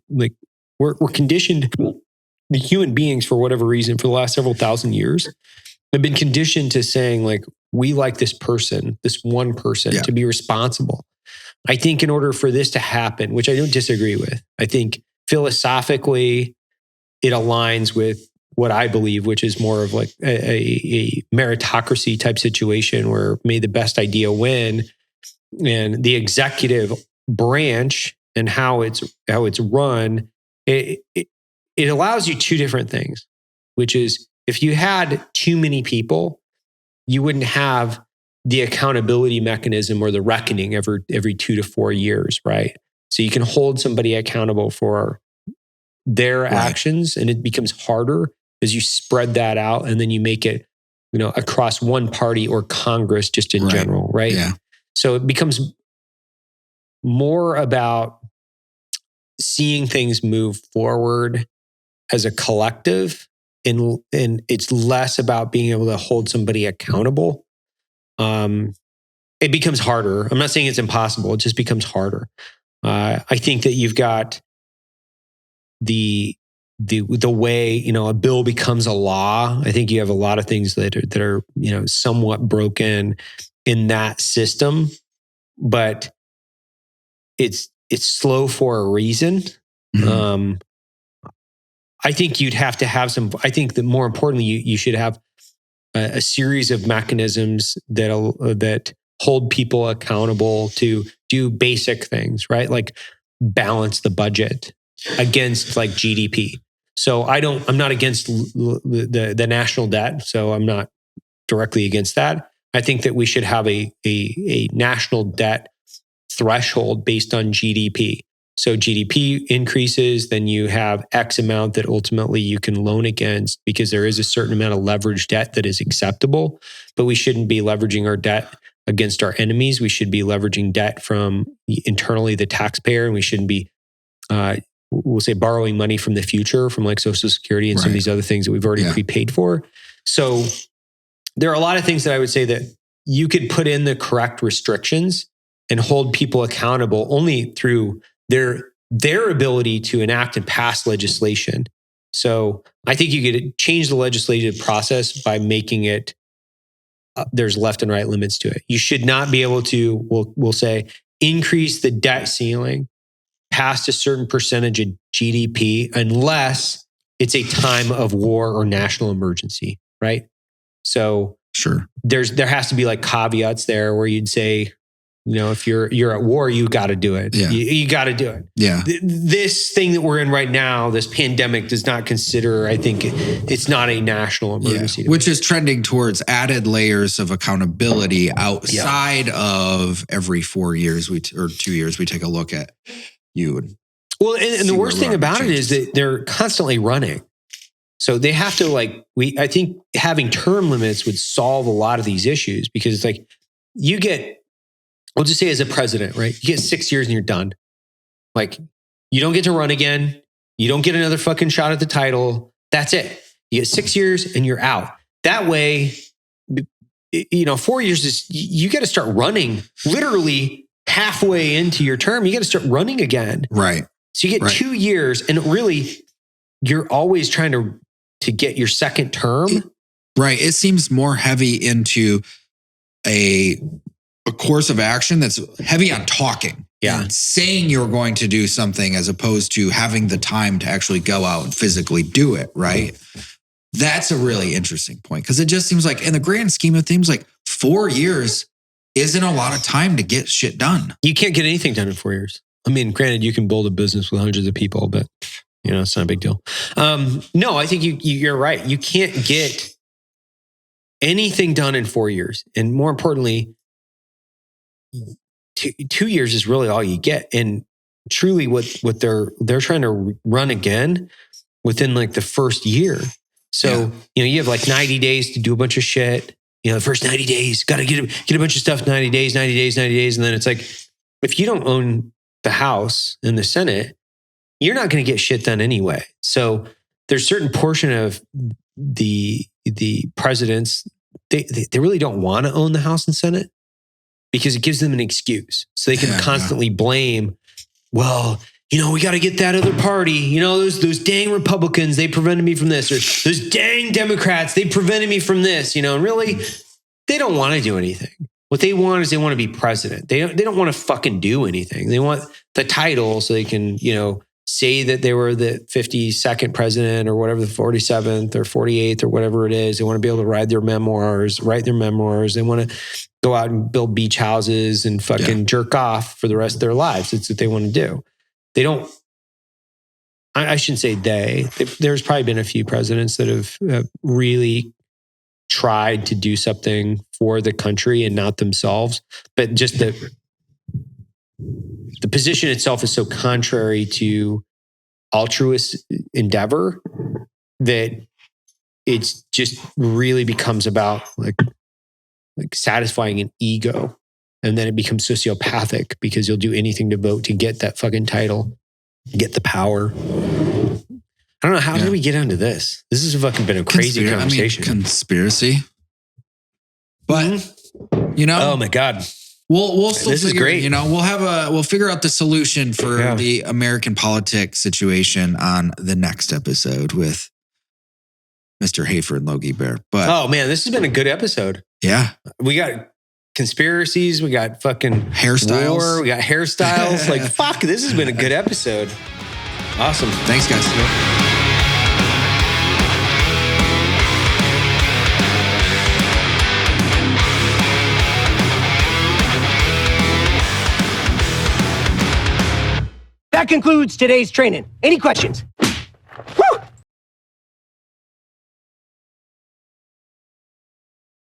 like we're conditioned, the human beings for whatever reason for the last several thousand years have been conditioned to saying like, we like this person, this one person to be responsible. I think in order for this to happen, which I don't disagree with, I think philosophically it aligns with what I believe, which is more of like a meritocracy type situation where may the best idea win, and the executive branch and how it's run, it allows you two different things, which is if you had too many people, you wouldn't have the accountability mechanism or the reckoning every 2 to 4 years, right? So you can hold somebody accountable for their actions, and it becomes harder as you spread that out, and then you make it, across one party or Congress just in general, right? Yeah. So it becomes more about seeing things move forward as a collective, and it's less about being able to hold somebody accountable. It becomes harder. I'm not saying it's impossible. It just becomes harder. I think that you've got the way, a bill becomes a law. I think you have a lot of things that are somewhat broken in that system, but it's slow for a reason. Mm-hmm. I think you'd have to have some. I think that more importantly, you should have a series of mechanisms that hold people accountable to do basic things, right? Like balance the budget against like GDP. So I'm not against the national debt. So I'm not directly against that. I think that we should have a national debt threshold based on GDP. So GDP increases, then you have X amount that ultimately you can loan against, because there is a certain amount of leveraged debt that is acceptable, but we shouldn't be leveraging our debt against our enemies. We should be leveraging debt from internally the taxpayer, and we shouldn't be, we'll say, borrowing money from the future, from like Social Security and some of these other things that we've already prepaid for. So there are a lot of things that I would say that you could put in the correct restrictions and hold people accountable only through their ability to enact and pass legislation. So I think you could change the legislative process by making it, there's left and right limits to it. You should not be able to, we'll say, increase the debt ceiling past a certain percentage of GDP unless it's a time of war or national emergency, right? So sure, there has to be like caveats there where you'd say, if you're at war, you got to do it. Yeah. You got to do it. Yeah. This thing that we're in right now, this pandemic, does not consider, I think it's not a national emergency. Which is trending towards added layers of accountability outside of every 4 years or 2 years we take a look at you. Well, and the worst thing about it is that they're constantly running. So they have to I think having term limits would solve a lot of these issues, because it's like you get, I'll just say as a president, right? You get 6 years and you're done. Like you don't get to run again. You don't get another fucking shot at the title. That's it. You get 6 years and you're out. That way, 4 years is, you got to start running literally halfway into your term. You got to start running again. Right. So you get 2 years, and really, you're always trying to get your second term. Right. It seems more heavy into a course of action that's heavy on talking. Yeah. And saying you're going to do something as opposed to having the time to actually go out and physically do it. Right. That's a really interesting point, because it just seems like in the grand scheme of things, like 4 years isn't a lot of time to get shit done. You can't get anything done in 4 years. I mean, granted, you can build a business with hundreds of people, but it's not a big deal. No, I think you're right. You can't get anything done in 4 years. And more importantly, 2 years is really all you get. And truly what they're trying to run again within like the first year. So, you have like 90 days to do a bunch of shit. The first 90 days, got to get a bunch of stuff, 90 days. And then it's like, if you don't own the House and the Senate, you're not going to get shit done anyway. So there's a certain portion of the presidents, they really don't want to own the House and Senate because it gives them an excuse. So they can constantly blame, well, we got to get that other party. Those dang Republicans, they prevented me from this. Or those dang Democrats, they prevented me from this. And really, they don't want to do anything. What they want is they want to be president. They don't want to fucking do anything. They want the title so they can, say that they were the 52nd president or whatever, the 47th or 48th or whatever it is. They want to be able to write their memoirs. They want to go out and build beach houses and fucking jerk off for the rest of their lives. It's what they want to do. They don't, I shouldn't say there's probably been a few presidents that have really tried to do something for the country and not themselves, but just the position itself is so contrary to altruist endeavor that it's just really becomes about like satisfying an ego. And then it becomes sociopathic because you'll do anything to vote to get that fucking title, get the power. I don't know. How did we get into this? This has fucking been a crazy conversation. Conspiracy. But, oh my God. We'll still this figure, is great. We'll figure out the solution for the American politics situation on the next episode with Mr. Hafer and Logie Bear. But oh man, this has been a good episode. Yeah. We got conspiracies, we got fucking hairstyles. War, we got hairstyles. Like, fuck, this has been a good episode. Awesome. Thanks, guys. That concludes today's training. Any questions? Woo!